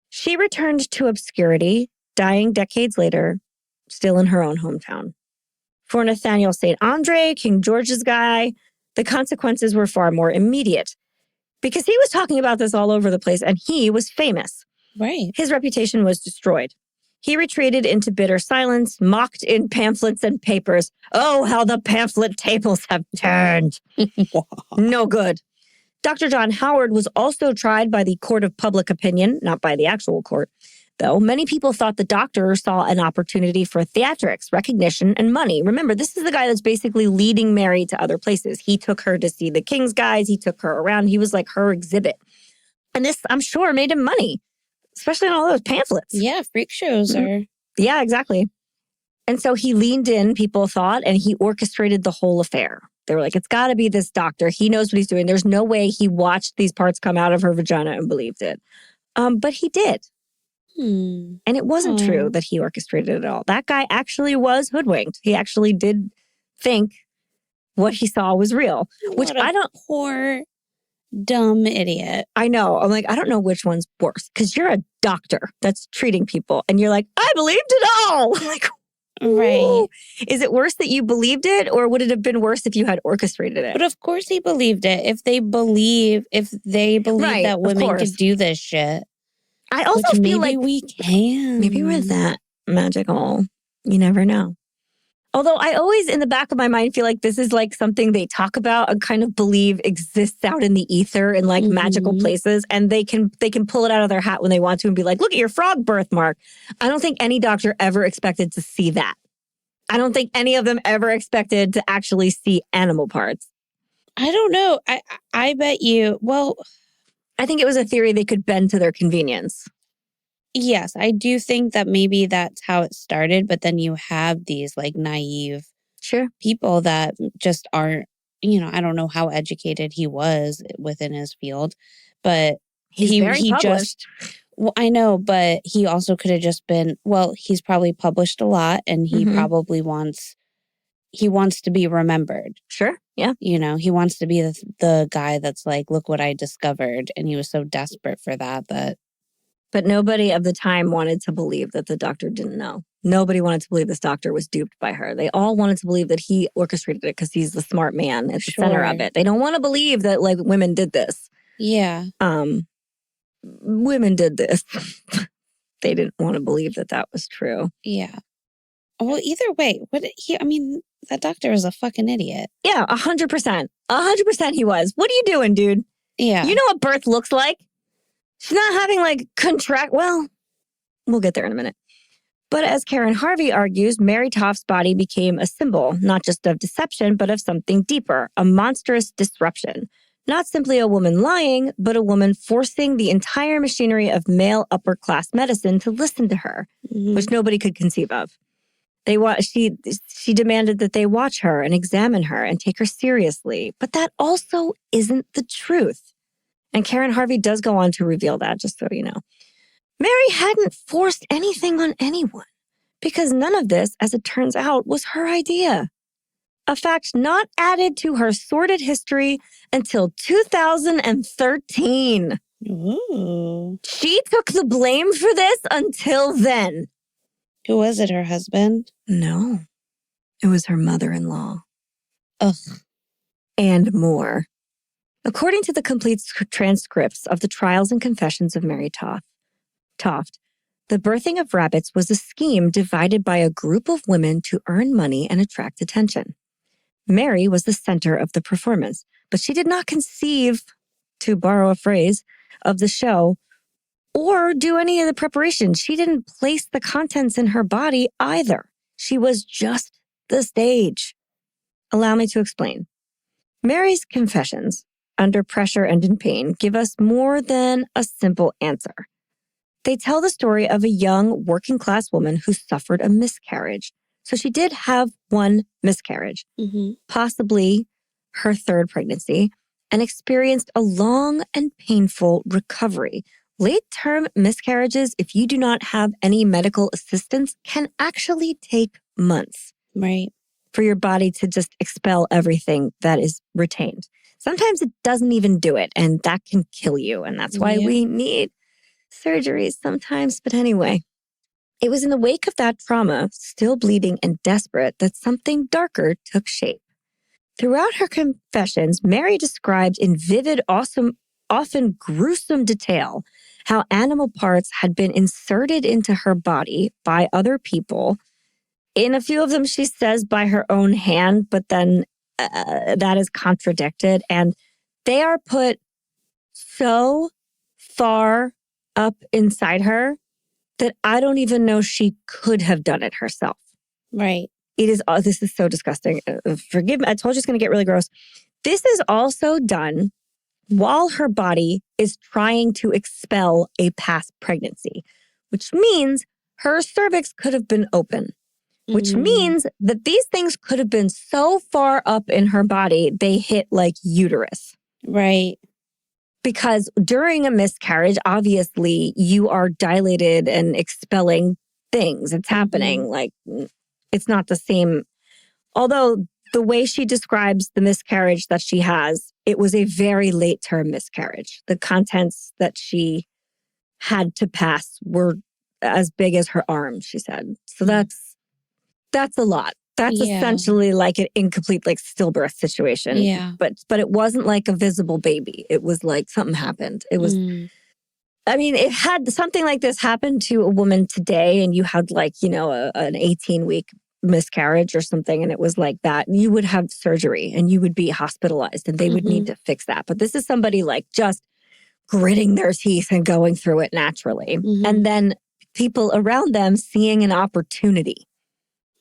Speaker 1: She returned to obscurity, dying decades later, still in her own hometown. For Nathaniel St. Andre, King George's guy, the consequences were far more immediate because he was talking about this all over the place and he was famous.
Speaker 2: Right.
Speaker 1: His reputation was destroyed. He retreated into bitter silence, mocked in pamphlets and papers. Oh, how the pamphlet tables have turned. No good. Dr. John Howard was also tried by the court of public opinion, not by the actual court, though many people thought the doctor saw an opportunity for theatrics, recognition, and money. Remember, this is the guy that's basically leading Mary to other places. He took her to see the king's guys. He took her around. He was like her exhibit. And this, I'm sure, made him money, especially on all those pamphlets.
Speaker 2: Yeah, freak shows are.
Speaker 1: Yeah, exactly. And so he leaned in, people thought, and he orchestrated the whole affair. They were like, it's got to be this doctor. He knows what he's doing. There's no way he watched these parts come out of her vagina and believed it. But he did. And it wasn't true that he orchestrated it all. That guy actually was hoodwinked. He actually did think what he saw was real, which I don't.
Speaker 2: Poor, dumb idiot.
Speaker 1: I know. I'm like, I don't know which one's worse because you're a doctor that's treating people and you're like, I believed it all. I'm like,
Speaker 2: right.
Speaker 1: Is it worse that you believed it, or would it have been worse if you had orchestrated it?
Speaker 2: But of course he believed it. If they believe right, that women could do this shit.
Speaker 1: I also feel
Speaker 2: maybe
Speaker 1: like
Speaker 2: we can.
Speaker 1: Maybe we're that magical. You never know. Although I always, in the back of my mind, feel like this is like something they talk about and kind of believe exists out in the ether in like magical places. And they can pull it out of their hat when they want to and be like, look at your frog birthmark. I don't think any doctor ever expected to see that. I don't think any of them ever expected to actually see animal parts.
Speaker 2: I don't know. I bet you, well...
Speaker 1: I think it was a theory they could bend to their convenience.
Speaker 2: Yes, I do think that maybe that's how it started, but then you have these like naive people that just aren't, I don't know how educated he was within his field, but
Speaker 1: he published.
Speaker 2: Well, I know, but he also could have just been, well, he's probably published a lot and he probably wants to be remembered.
Speaker 1: Sure. Yeah.
Speaker 2: He wants to be the guy that's like, look what I discovered. And he was so desperate for that.
Speaker 1: But nobody of the time wanted to believe that the doctor didn't know. Nobody wanted to believe this doctor was duped by her. They all wanted to believe that he orchestrated it because he's the smart man at the center of it. They don't want to believe that like women did this.
Speaker 2: Yeah.
Speaker 1: Women did this. They didn't want to believe that was true.
Speaker 2: Yeah. Well, either way, that doctor is a fucking idiot.
Speaker 1: Yeah, 100%. 100% he was. What are you doing, dude?
Speaker 2: Yeah.
Speaker 1: You know what birth looks like? She's not having well, we'll get there in a minute. But as Karen Harvey argues, Mary Toft's body became a symbol, not just of deception, but of something deeper, a monstrous disruption. Not simply a woman lying, but a woman forcing the entire machinery of male upper-class medicine to listen to her, which nobody could conceive of. She demanded that they watch her and examine her and take her seriously. But that also isn't the truth. And Karen Harvey does go on to reveal that, just so you know. Mary hadn't forced anything on anyone because none of this, as it turns out, was her idea. A fact not added to her sordid history until 2013.
Speaker 2: Ooh.
Speaker 1: She took the blame for this until then.
Speaker 2: Who was it, her husband?
Speaker 1: No, it was her mother-in-law.
Speaker 2: Ugh.
Speaker 1: And more. According to the complete transcripts of the trials and confessions of Mary Toft, the birthing of rabbits was a scheme divided by a group of women to earn money and attract attention. Mary was the center of the performance, but she did not conceive, to borrow a phrase, of the show or do any of the preparation. She didn't place the contents in her body either. She was just the stage. Allow me to explain. Mary's confessions, under pressure and in pain, give us more than a simple answer. They tell the story of a young working-class woman who suffered a miscarriage. So she did have one miscarriage, possibly her third pregnancy, and experienced a long and painful recovery. Late-term miscarriages, if you do not have any medical assistance, can actually take months.
Speaker 2: Right.
Speaker 1: For your body to just expel everything that is retained. Sometimes it doesn't even do it, and that can kill you. And that's why we need surgeries sometimes. But anyway, it was in the wake of that trauma, still bleeding and desperate, that something darker took shape. Throughout her confessions, Mary described in vivid, often gruesome detail how animal parts had been inserted into her body by other people. In a few of them, she says by her own hand, but then that is contradicted. And they are put so far up inside her that I don't even know she could have done it herself.
Speaker 2: Right.
Speaker 1: It is, this is so disgusting. Forgive me. I told you it's going to get really gross. This is also done while her body is trying to expel a past pregnancy, which means her cervix could have been open, which means that these things could have been so far up in her body, they hit like uterus.
Speaker 2: Right.
Speaker 1: Because during a miscarriage, obviously, you are dilated and expelling things. It's happening. Like, it's not the same. Although the way she describes the miscarriage that she has, it was a very late-term miscarriage. The contents that she had to pass were as big as her arm, she said. So that's a lot. That's essentially like an incomplete, like, stillbirth situation.
Speaker 2: Yeah.
Speaker 1: But it wasn't like a visible baby. It was like something happened. It was, I mean, it had something like this happen to a woman today and you had like, you know, an 18-week miscarriage or something and it was like that, you would have surgery and you would be hospitalized and they would need to fix that. But this is somebody like just gritting their teeth and going through it naturally. And then people around them seeing an opportunity.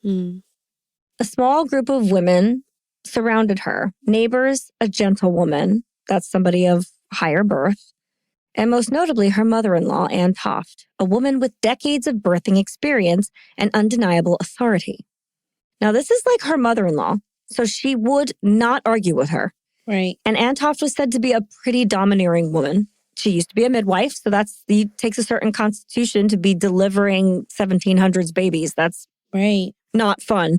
Speaker 1: A small group of women surrounded her. Neighbors, a gentlewoman, that's somebody of higher birth, and most notably her mother-in-law, Anne Toft, a woman with decades of birthing experience and undeniable authority. Now, this is like her mother-in-law, so she would not argue with her.
Speaker 2: Right.
Speaker 1: And Anne Toft was said to be a pretty domineering woman. She used to be a midwife, so it takes a certain constitution to be delivering 1700s babies. That's not fun.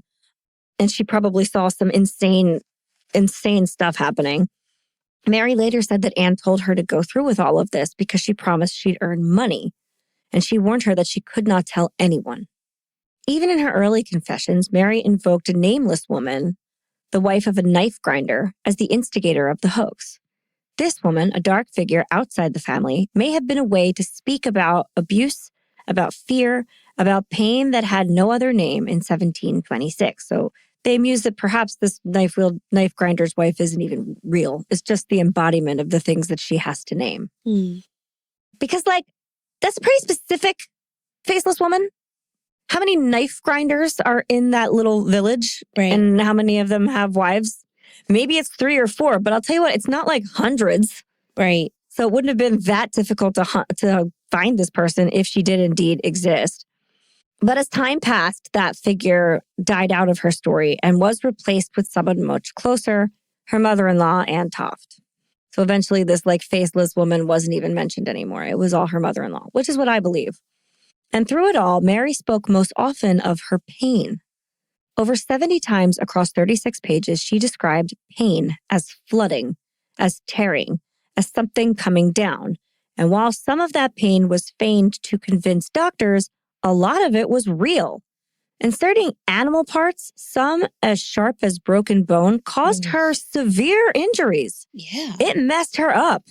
Speaker 1: And she probably saw some insane stuff happening. Mary later said that Anne told her to go through with all of this because she promised she'd earn money. And she warned her that she could not tell anyone. Even in her early confessions, Mary invoked a nameless woman, the wife of a knife grinder, as the instigator of the hoax. This woman, a dark figure outside the family, may have been a way to speak about abuse, about fear, about pain that had no other name in 1726. So they mused that perhaps this knife grinder's wife isn't even real. It's just the embodiment of the things that she has to name. Because, like, that's a pretty specific faceless woman. How many knife grinders are in that little village?
Speaker 2: Right.
Speaker 1: And how many of them have wives? Maybe it's 3 or 4, but I'll tell you what, it's not like hundreds.
Speaker 2: Right.
Speaker 1: So it wouldn't have been that difficult to find this person if she did indeed exist. But as time passed, that figure died out of her story and was replaced with someone much closer, her mother-in-law, Anne Toft. So eventually this like faceless woman wasn't even mentioned anymore. It was all her mother-in-law, which is what I believe. And through it all, Mary spoke most often of her pain. Over 70 times across 36 pages, she described pain as flooding, as tearing, as something coming down. And while some of that pain was feigned to convince doctors, a lot of it was real. Inserting animal parts, some as sharp as broken bone, caused her severe injuries.
Speaker 2: Yeah.
Speaker 1: It messed her up.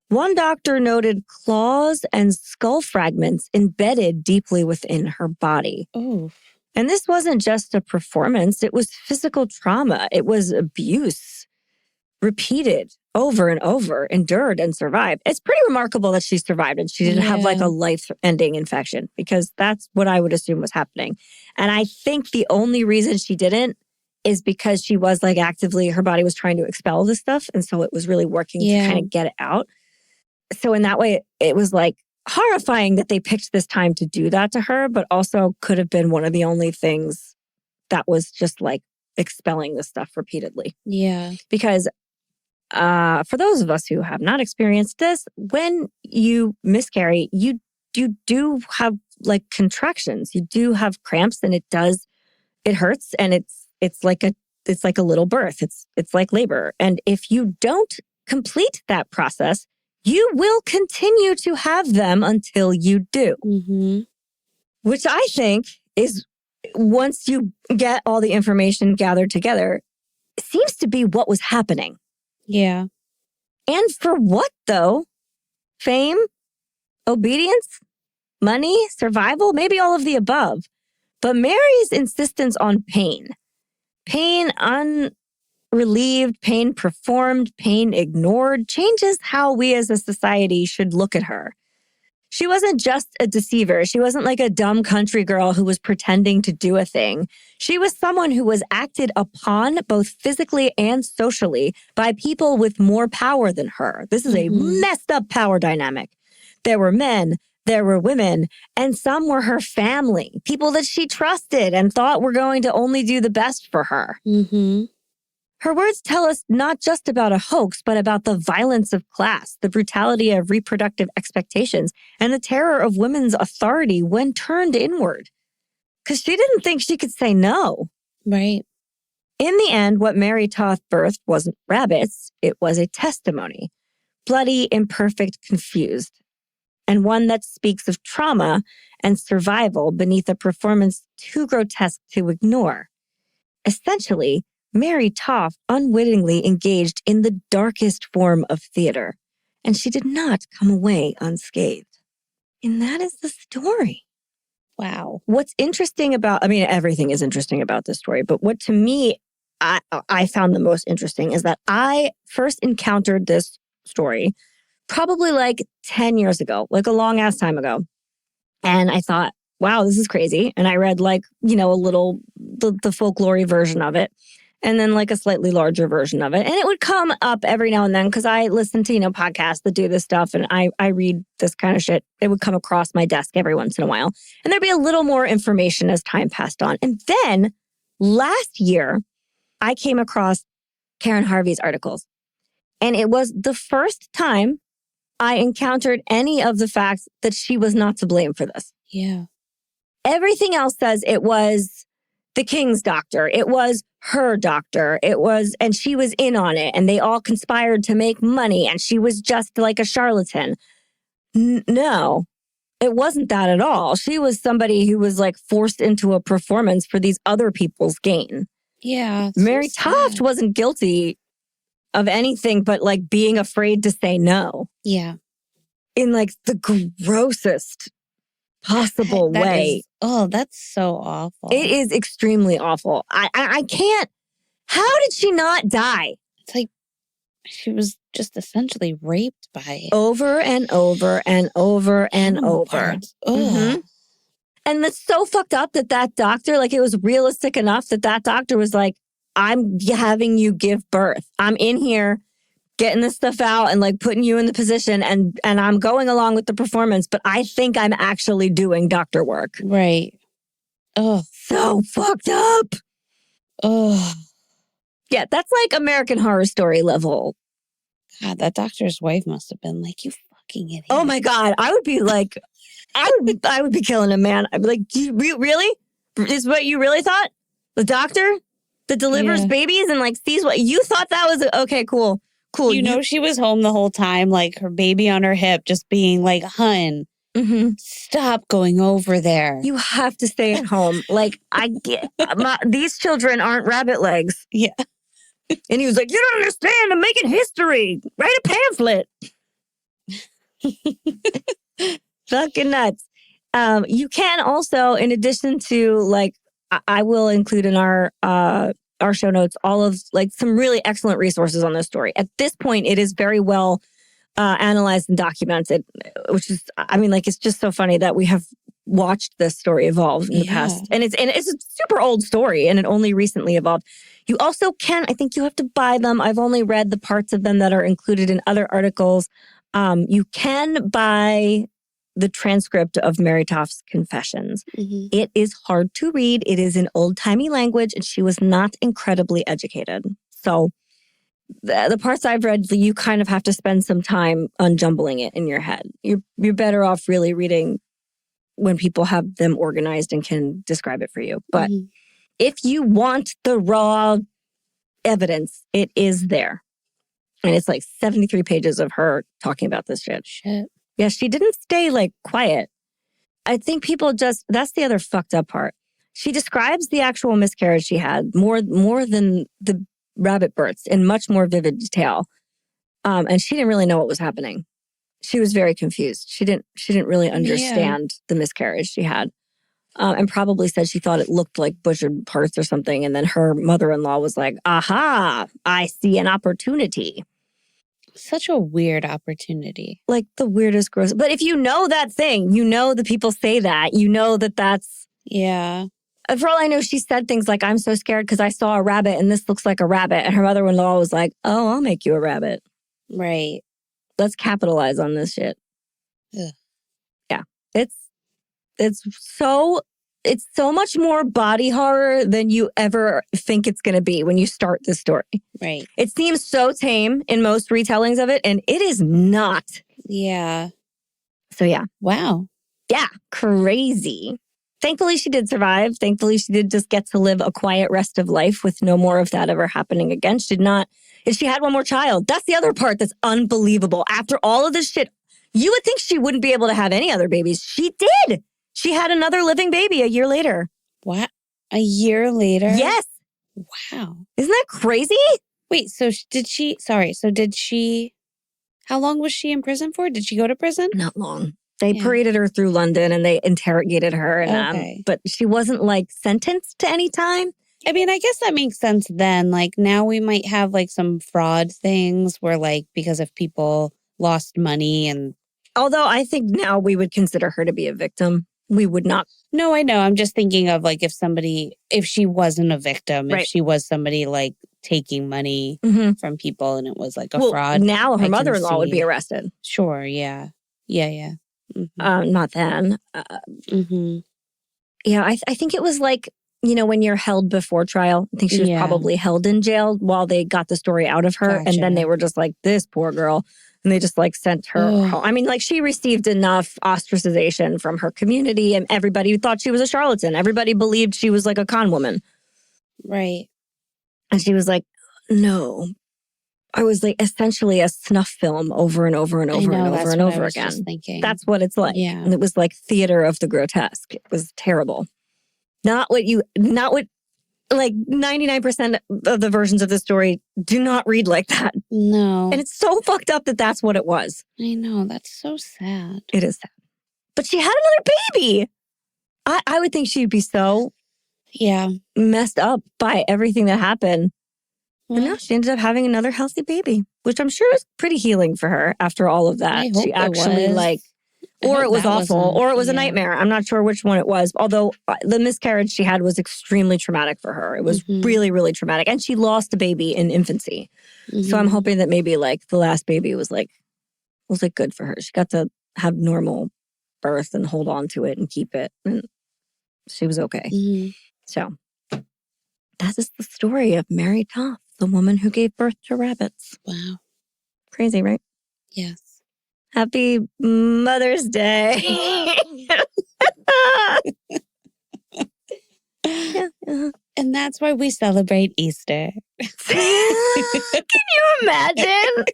Speaker 1: One doctor noted claws and skull fragments embedded deeply within her body.
Speaker 2: Oh.
Speaker 1: And this wasn't just a performance, it was physical trauma. It was abuse, repeated over and over, endured and survived. It's pretty remarkable that she survived and she didn't have like a life-ending infection, because that's what I would assume was happening. And I think the only reason she didn't is because she was like actively, her body was trying to expel this stuff. And so it was really working to kind of get it out. So in that way, it was like horrifying that they picked this time to do that to her, but also could have been one of the only things that was just like expelling this stuff repeatedly.
Speaker 2: Yeah.
Speaker 1: Because for those of us who have not experienced this, when you miscarry, you do have like contractions. You do have cramps, and it hurts, and it's like a little birth. It's like labor. And if you don't complete that process, you will continue to have them until you do. Which I think is, once you get all the information gathered together, seems to be what was happening.
Speaker 2: Yeah.
Speaker 1: And for what, though? Fame? Obedience? Money? Survival? Maybe all of the above. But Mary's insistence on pain unrelieved, pain performed, pain ignored, changes how we as a society should look at her. She wasn't just a deceiver. She wasn't like a dumb country girl who was pretending to do a thing. She was someone who was acted upon both physically and socially by people with more power than her. This is a messed up power dynamic. There were men, there were women, and some were her family, people that she trusted and thought were going to only do the best for her. Her words tell us not just about a hoax, but about the violence of class, the brutality of reproductive expectations, and the terror of women's authority when turned inward. Because she didn't think she could say no.
Speaker 2: Right.
Speaker 1: In the end, what Mary Toft birthed wasn't rabbits. It was a testimony. Bloody, imperfect, confused. And one that speaks of trauma and survival beneath a performance too grotesque to ignore. Essentially, Mary Toft unwittingly engaged in the darkest form of theater, and she did not come away unscathed. And that is the story.
Speaker 2: Wow.
Speaker 1: What's interesting about, everything is interesting about this story, but what to me, I found the most interesting is that I first encountered this story probably like 10 years ago, like a long ass time ago. And I thought, wow, this is crazy. And I read like, a little, the folklore version of it. And then like a slightly larger version of it. And it would come up every now and then because I listen to, podcasts that do this stuff. And I read this kind of shit. It would come across my desk every once in a while. And there'd be a little more information as time passed on. And then last year, I came across Karen Harvey's articles. And it was the first time I encountered any of the facts that she was not to blame for this.
Speaker 2: Yeah.
Speaker 1: Everything else says it was the king's doctor. It was her doctor. And she was in on it. And they all conspired to make money. And she was just like a charlatan. No, it wasn't that at all. She was somebody who was like forced into a performance for these other people's gain.
Speaker 2: Yeah.
Speaker 1: Mary Toft wasn't guilty of anything but like being afraid to say no.
Speaker 2: Yeah.
Speaker 1: In like the grossest possible way.
Speaker 2: That's so awful.
Speaker 1: It is extremely awful. I can't. How did she not die?
Speaker 2: It's like she was just essentially raped by it.
Speaker 1: Over and over and over and over.
Speaker 2: Mm-hmm.
Speaker 1: And it's so fucked up that doctor, like it was realistic enough that doctor was like, I'm having you give birth. I'm in here getting this stuff out and like putting you in the position and I'm going along with the performance, but I think I'm actually doing doctor work.
Speaker 2: Right. Oh,
Speaker 1: so fucked up.
Speaker 2: Oh.
Speaker 1: Yeah, that's like American Horror Story level.
Speaker 2: God, that doctor's wife must have been like, you fucking idiot.
Speaker 1: Oh my God. I would be like, I would be killing him, man. I'd be like, really? Is what you really thought? The doctor that delivers babies and like sees what you thought that was? Okay, cool.
Speaker 2: You know, she was home the whole time, like her baby on her hip, just being like, hun, stop going over there.
Speaker 1: You have to stay at home. Like, I get, these children aren't rabbit legs.
Speaker 2: Yeah.
Speaker 1: And he was like, you don't understand. I'm making history. Write a pamphlet. Fucking nuts. You can also, in addition to like, I will include in our show notes all of like some really excellent resources on this story. At this point, it is very well analyzed and documented, which is, it's just so funny that we have watched this story evolve in the past. And it's a super old story and it only recently evolved. You also can, I think you have to buy them. I've only read the parts of them that are included in other articles. You can buy the transcript of Mary Toft's confessions. It is hard to read. It is in old-timey language, and she was not incredibly educated. So the parts I've read, you kind of have to spend some time unjumbling it in your head. You're better off really reading when people have them organized and can describe it for you. But if you want the raw evidence, it is there. And it's like 73 pages of her talking about this shit. Yeah, she didn't stay like quiet. I think people that's the other fucked up part. She describes the actual miscarriage she had more than the rabbit births in much more vivid detail. And she didn't really know what was happening. She was very confused. She didn't really understand the miscarriage she had. And probably said she thought it looked like butchered parts or something. And then her mother-in-law was like, aha, I see an opportunity.
Speaker 2: Such a weird opportunity.
Speaker 1: Like the weirdest, gross. But if you know that thing, you know the people say that. You know that's...
Speaker 2: Yeah.
Speaker 1: For all I know, she said things like, I'm so scared because I saw a rabbit and this looks like a rabbit. And her mother-in-law was like, oh, I'll make you a rabbit.
Speaker 2: Right.
Speaker 1: Let's capitalize on this shit.
Speaker 2: Ugh.
Speaker 1: Yeah. It's so much more body horror than you ever think it's going to be when you start this story.
Speaker 2: Right.
Speaker 1: It seems so tame in most retellings of it, and it is not.
Speaker 2: Yeah.
Speaker 1: So yeah.
Speaker 2: Wow.
Speaker 1: Yeah. Crazy. Thankfully, she did survive. Thankfully, she did just get to live a quiet rest of life with no more of that ever happening again. She did not. And she had one more child. That's the other part that's unbelievable. After all of this shit, you would think she wouldn't be able to have any other babies. She did. She had another living baby a year later.
Speaker 2: What? A year later?
Speaker 1: Yes.
Speaker 2: Wow.
Speaker 1: Isn't that crazy?
Speaker 2: Wait, so did she, how long was she in prison for? Did she go to prison?
Speaker 1: Not long. They paraded her through London and they interrogated her. And, but she wasn't like sentenced to any time.
Speaker 2: I mean, I guess that makes sense then. Like now we might have like some fraud things where like because if people lost money and...
Speaker 1: Although I think now we would consider her to be a victim. We would not.
Speaker 2: No, I know. I'm just thinking of like if she wasn't a victim,
Speaker 1: right.
Speaker 2: If she was somebody like taking money from people and it was like a fraud.
Speaker 1: Now her mother-in-law would be arrested.
Speaker 2: Sure, yeah. Yeah.
Speaker 1: Not then. Yeah, I think it was like, when you're held before trial. I think she was probably held in jail while they got the story out of her. Gotcha. And then they were just like, this poor girl. And they just like sent her home. I mean, like she received enough ostracization from her community and everybody thought she was a charlatan. Everybody believed she was like a con woman.
Speaker 2: Right.
Speaker 1: And she was like, no. I was like essentially a snuff film over and over and over and over and over again. That's what it's like.
Speaker 2: Yeah.
Speaker 1: And it was like theater of the grotesque. It was terrible. Not what like 99% of the versions of the story do not read like that.
Speaker 2: No.
Speaker 1: And it's so fucked up that that's what it was.
Speaker 2: I know. That's so sad.
Speaker 1: It is sad. But she had another baby. I would think she'd be so messed up by everything that happened. And no, she ended up having another healthy baby, which I'm sure was pretty healing for her after all of that.
Speaker 2: I hope
Speaker 1: She actually or it was awful, or it was a nightmare. I'm not sure which one it was. Although the miscarriage she had was extremely traumatic for her. It was really, really traumatic. And she lost a baby in infancy. So I'm hoping that maybe like the last baby was like good for her. She got to have normal birth and hold on to it and keep it. And she was okay. So that is the story of Mary Toft, the woman who gave birth to rabbits.
Speaker 2: Wow.
Speaker 1: Crazy, right?
Speaker 2: Yes.
Speaker 1: Happy Mother's Day.
Speaker 2: And that's why we celebrate Easter.
Speaker 1: Can you imagine?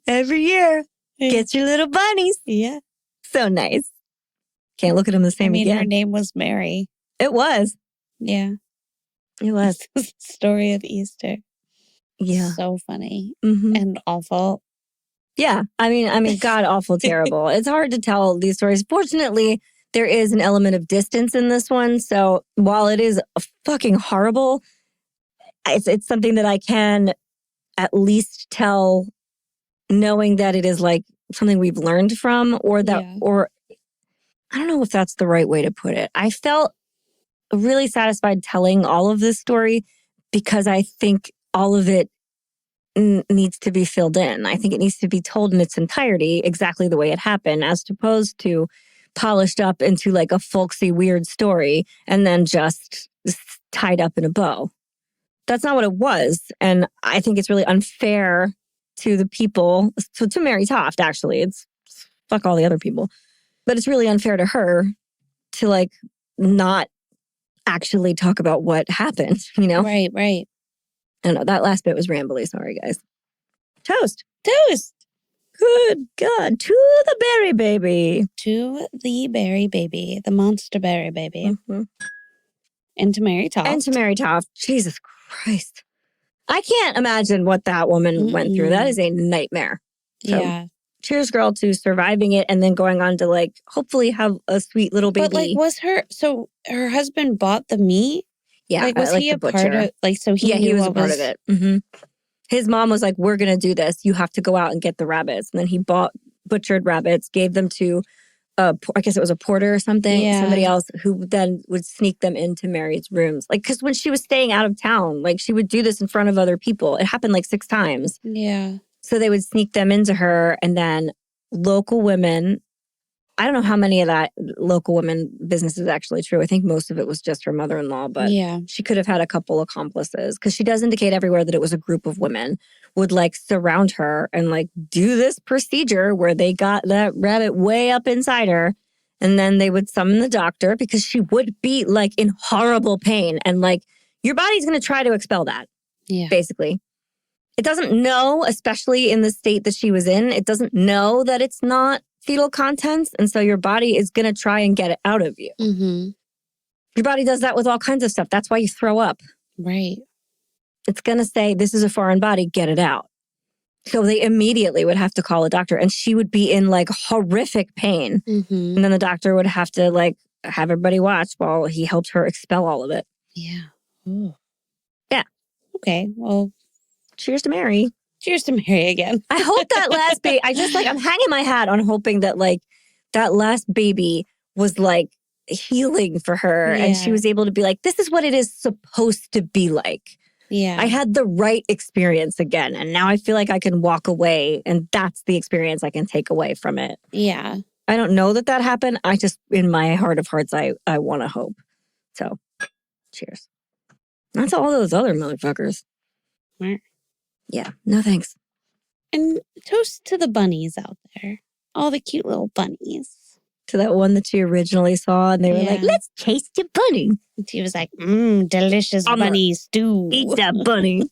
Speaker 1: Every year, get your little bunnies.
Speaker 2: Yeah.
Speaker 1: So nice. Can't look at them the same again.
Speaker 2: Her name was Mary.
Speaker 1: It was.
Speaker 2: Yeah.
Speaker 1: It was.
Speaker 2: The story of Easter.
Speaker 1: Yeah.
Speaker 2: So funny and awful.
Speaker 1: Yeah. I mean, God, awful, terrible. It's hard to tell these stories. Fortunately, there is an element of distance in this one. So while it is fucking horrible, it's something that I can at least tell knowing that it is like something we've learned from or I don't know if that's the right way to put it. I felt really satisfied telling all of this story because I think all of it needs to be filled in. I think it needs to be told in its entirety exactly the way it happened, as opposed to polished up into like a folksy, weird story and then just tied up in a bow. That's not what it was. And I think it's really unfair to the people, to Mary Toft, actually. It's fuck all the other people. But it's really unfair to her to like not actually talk about what happened, you know?
Speaker 2: Right.
Speaker 1: I don't know. That last bit was rambly. Sorry, guys. Toast. Good God. To the berry baby.
Speaker 2: To the berry baby. The monster berry baby. And to Mary Toft.
Speaker 1: Jesus Christ. I can't imagine what that woman went through. That is a nightmare. So,
Speaker 2: yeah.
Speaker 1: Cheers, girl, to surviving it and then going on to like hopefully have a sweet little baby.
Speaker 2: But like so her husband bought the meat?
Speaker 1: Yeah.
Speaker 2: Like was he a part of
Speaker 1: he was a part of it. His mom was like, we're going to do this. You have to go out and get the rabbits. And then he bought butchered rabbits, gave them to I guess it was a porter or something, somebody else who then would sneak them into Mary's rooms. Like, because when she was staying out of town, like she would do this in front of other people. It happened like 6 times.
Speaker 2: Yeah.
Speaker 1: So they would sneak them into her and then local women. I don't know how many of that local women business is actually true. I think most of it was just her mother-in-law, but she could have had a couple accomplices because she does indicate everywhere that it was a group of women would like surround her and like do this procedure where they got that rabbit way up inside her And then they would summon the doctor because she would be like in horrible pain. And like your body's going to try to expel that, basically. It doesn't know, especially in the state that she was in, it doesn't know that it's not fetal contents. And so your body is going to try and get it out of you.
Speaker 2: Mm-hmm.
Speaker 1: Your body does that with all kinds of stuff. That's why you throw up.
Speaker 2: Right.
Speaker 1: It's going to say, this is a foreign body, get it out. So they immediately would have to call a doctor and she would be in like horrific pain.
Speaker 2: Mm-hmm.
Speaker 1: And then the doctor would have to like have everybody watch while he helped her expel all of it.
Speaker 2: Yeah. Ooh.
Speaker 1: Yeah.
Speaker 2: Okay. Well,
Speaker 1: cheers to Mary.
Speaker 2: Cheers to Mary again.
Speaker 1: I hope that last baby, I'm hanging my hat on hoping that like that last baby was like healing for her. And she was able to be like, this is what it is supposed to be like.
Speaker 2: Yeah.
Speaker 1: I had the right experience again. And now I feel like I can walk away and that's the experience I can take away from it.
Speaker 2: Yeah.
Speaker 1: I don't know that happened. I just, in my heart of hearts, I want to hope. So, cheers. Not to all those other motherfuckers. Yeah, no thanks.
Speaker 2: And toast to the bunnies out there. All the cute little bunnies.
Speaker 1: To that one that you originally saw, and they were like, let's taste your bunny.
Speaker 2: And she was like, delicious bunny stew.
Speaker 1: Eat that bunny.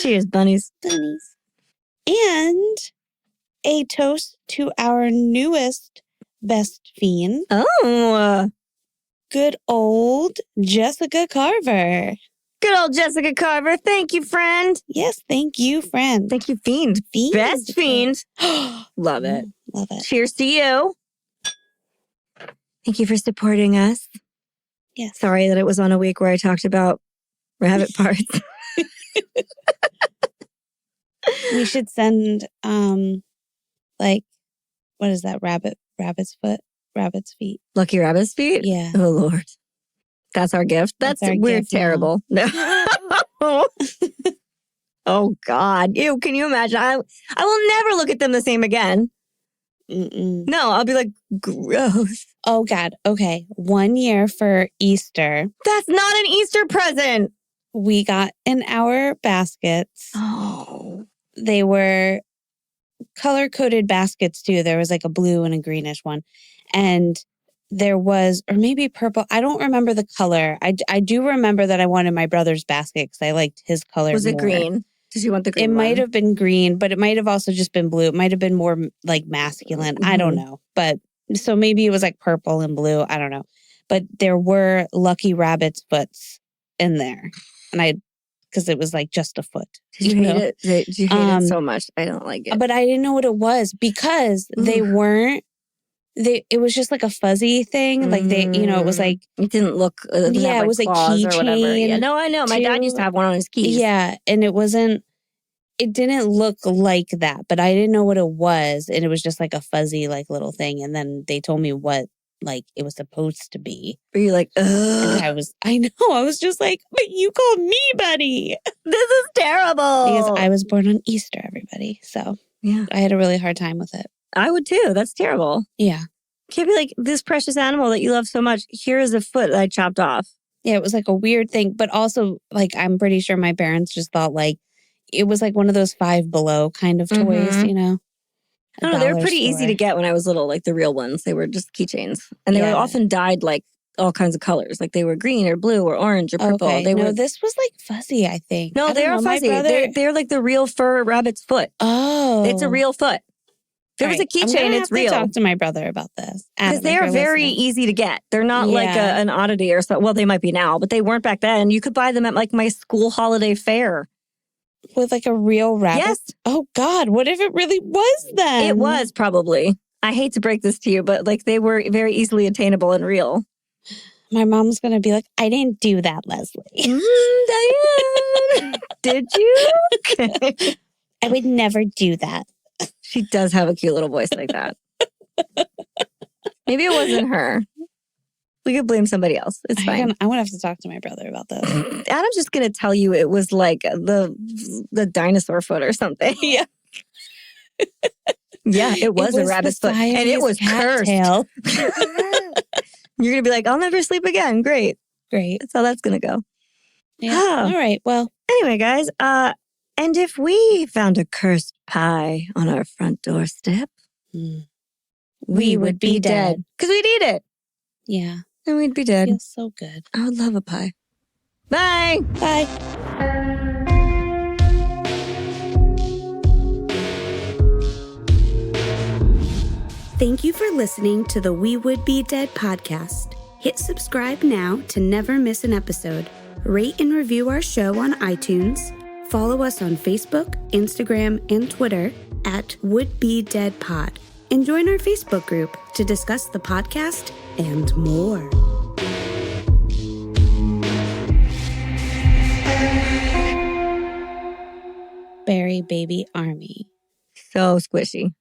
Speaker 1: Cheers, bunnies.
Speaker 2: Bunnies. And a toast to our newest best fiend.
Speaker 1: Oh.
Speaker 2: Good old Jessica Carver.
Speaker 1: Good old Jessica Carver. Thank you, friend.
Speaker 2: Yes, thank you, friend.
Speaker 1: Thank you, fiend. Best fiend. Love it.
Speaker 2: Love it.
Speaker 1: Cheers to you. Thank you for supporting us.
Speaker 2: Yes.
Speaker 1: Sorry that it was on a week where I talked about rabbit parts.
Speaker 2: We should send, like, what is that? Rabbit's foot? Rabbit's feet.
Speaker 1: Lucky rabbit's feet?
Speaker 2: Yeah.
Speaker 1: Oh, Lord. That's our gift. That's weird, gift terrible. No. Oh, God. Ew, can you imagine? I will never look at them the same again.
Speaker 2: Mm-mm.
Speaker 1: No, I'll be like, gross.
Speaker 2: Oh, God. Okay. 1 year for Easter.
Speaker 1: That's not an Easter present.
Speaker 2: We got in our baskets.
Speaker 1: Oh.
Speaker 2: They were color-coded baskets, too. There was like a blue and a greenish one. And there was, or maybe purple. I don't remember the color. I do remember that I wanted my brother's basket because I liked his color more.
Speaker 1: Was it green? Did you want the green
Speaker 2: It
Speaker 1: one?
Speaker 2: might have been green, but it might have also just been blue. It might have been more like masculine. Mm-hmm. I don't know. But so maybe it was like purple and blue. I don't know. But there were Lucky Rabbit's foots in there. And because it was like just a foot.
Speaker 1: Did you hate it? Did you hate it so much? I don't like it.
Speaker 2: But I didn't know what it was because they weren't. It was just like a fuzzy thing. Like it was like.
Speaker 1: It didn't look.
Speaker 2: It was like keychain.
Speaker 1: Yeah, no, I know. My dad used to have one on his keys.
Speaker 2: Yeah. And it didn't look like that, but I didn't know what it was. And it was just like a fuzzy, like little thing. And then they told me what like it was supposed to be.
Speaker 1: Were you like, ugh?
Speaker 2: And I was just like, but you called me Buddy.
Speaker 1: This is terrible.
Speaker 2: Because I was born on Easter, everybody. So
Speaker 1: yeah,
Speaker 2: I had a really hard time with it.
Speaker 1: I would too. That's terrible.
Speaker 2: Yeah.
Speaker 1: Can't be like, this precious animal that you love so much, here is a foot that I chopped off.
Speaker 2: Yeah, it was like a weird thing. But also, like, I'm pretty sure my parents just thought like, it was like one of those Five Below kind of toys, you know?
Speaker 1: I don't know. They were pretty easy to get when I was little, like the real ones. They were just keychains. And they were often dyed like all kinds of colors. Like they were green or blue or orange or purple.
Speaker 2: Okay.
Speaker 1: No,
Speaker 2: this was like fuzzy, I think.
Speaker 1: No, they are fuzzy. They're like the real fur rabbit's foot.
Speaker 2: Oh.
Speaker 1: It's a real foot. There was a keychain, it's real.
Speaker 2: I'm going to talk to my brother about this.
Speaker 1: Because they are very easy to get. They're not like an oddity or so. Well, they might be now, but they weren't back then. You could buy them at like my school holiday fair.
Speaker 2: With like a real rabbit?
Speaker 1: Yes.
Speaker 2: Oh, God. What if it really was then?
Speaker 1: It was probably. I hate to break this to you, but like they were very easily attainable and real.
Speaker 2: My mom's going to be like, I didn't do that, Leslie.
Speaker 1: Diane, did you?
Speaker 2: I would never do that.
Speaker 1: She does have a cute little voice like that. Maybe it wasn't her. We could blame somebody else. It's fine.
Speaker 2: I would have to talk to my brother about this.
Speaker 1: Adam's just going to tell you it was like the dinosaur foot or something.
Speaker 2: Yeah.
Speaker 1: Yeah, it was a rabbit's foot. And it was cursed. You're going to be like, I'll never sleep again. Great. That's how that's going to go.
Speaker 2: Yeah. Oh. All right. Well.
Speaker 1: Anyway, guys. And if we found a cursed pie on our front doorstep,
Speaker 2: we would be dead.
Speaker 1: Because we'd eat it.
Speaker 2: Yeah.
Speaker 1: And we'd be dead.
Speaker 2: Feels so good.
Speaker 1: I would love a pie. Bye.
Speaker 2: Bye.
Speaker 3: Thank you for listening to the We Would Be Dead podcast. Hit subscribe now to never miss an episode. Rate and review our show on iTunes. Follow us on Facebook, Instagram, and Twitter at Would Be Dead Pod. And join our Facebook group to discuss the podcast and more.
Speaker 2: Berry Baby Army.
Speaker 1: So squishy.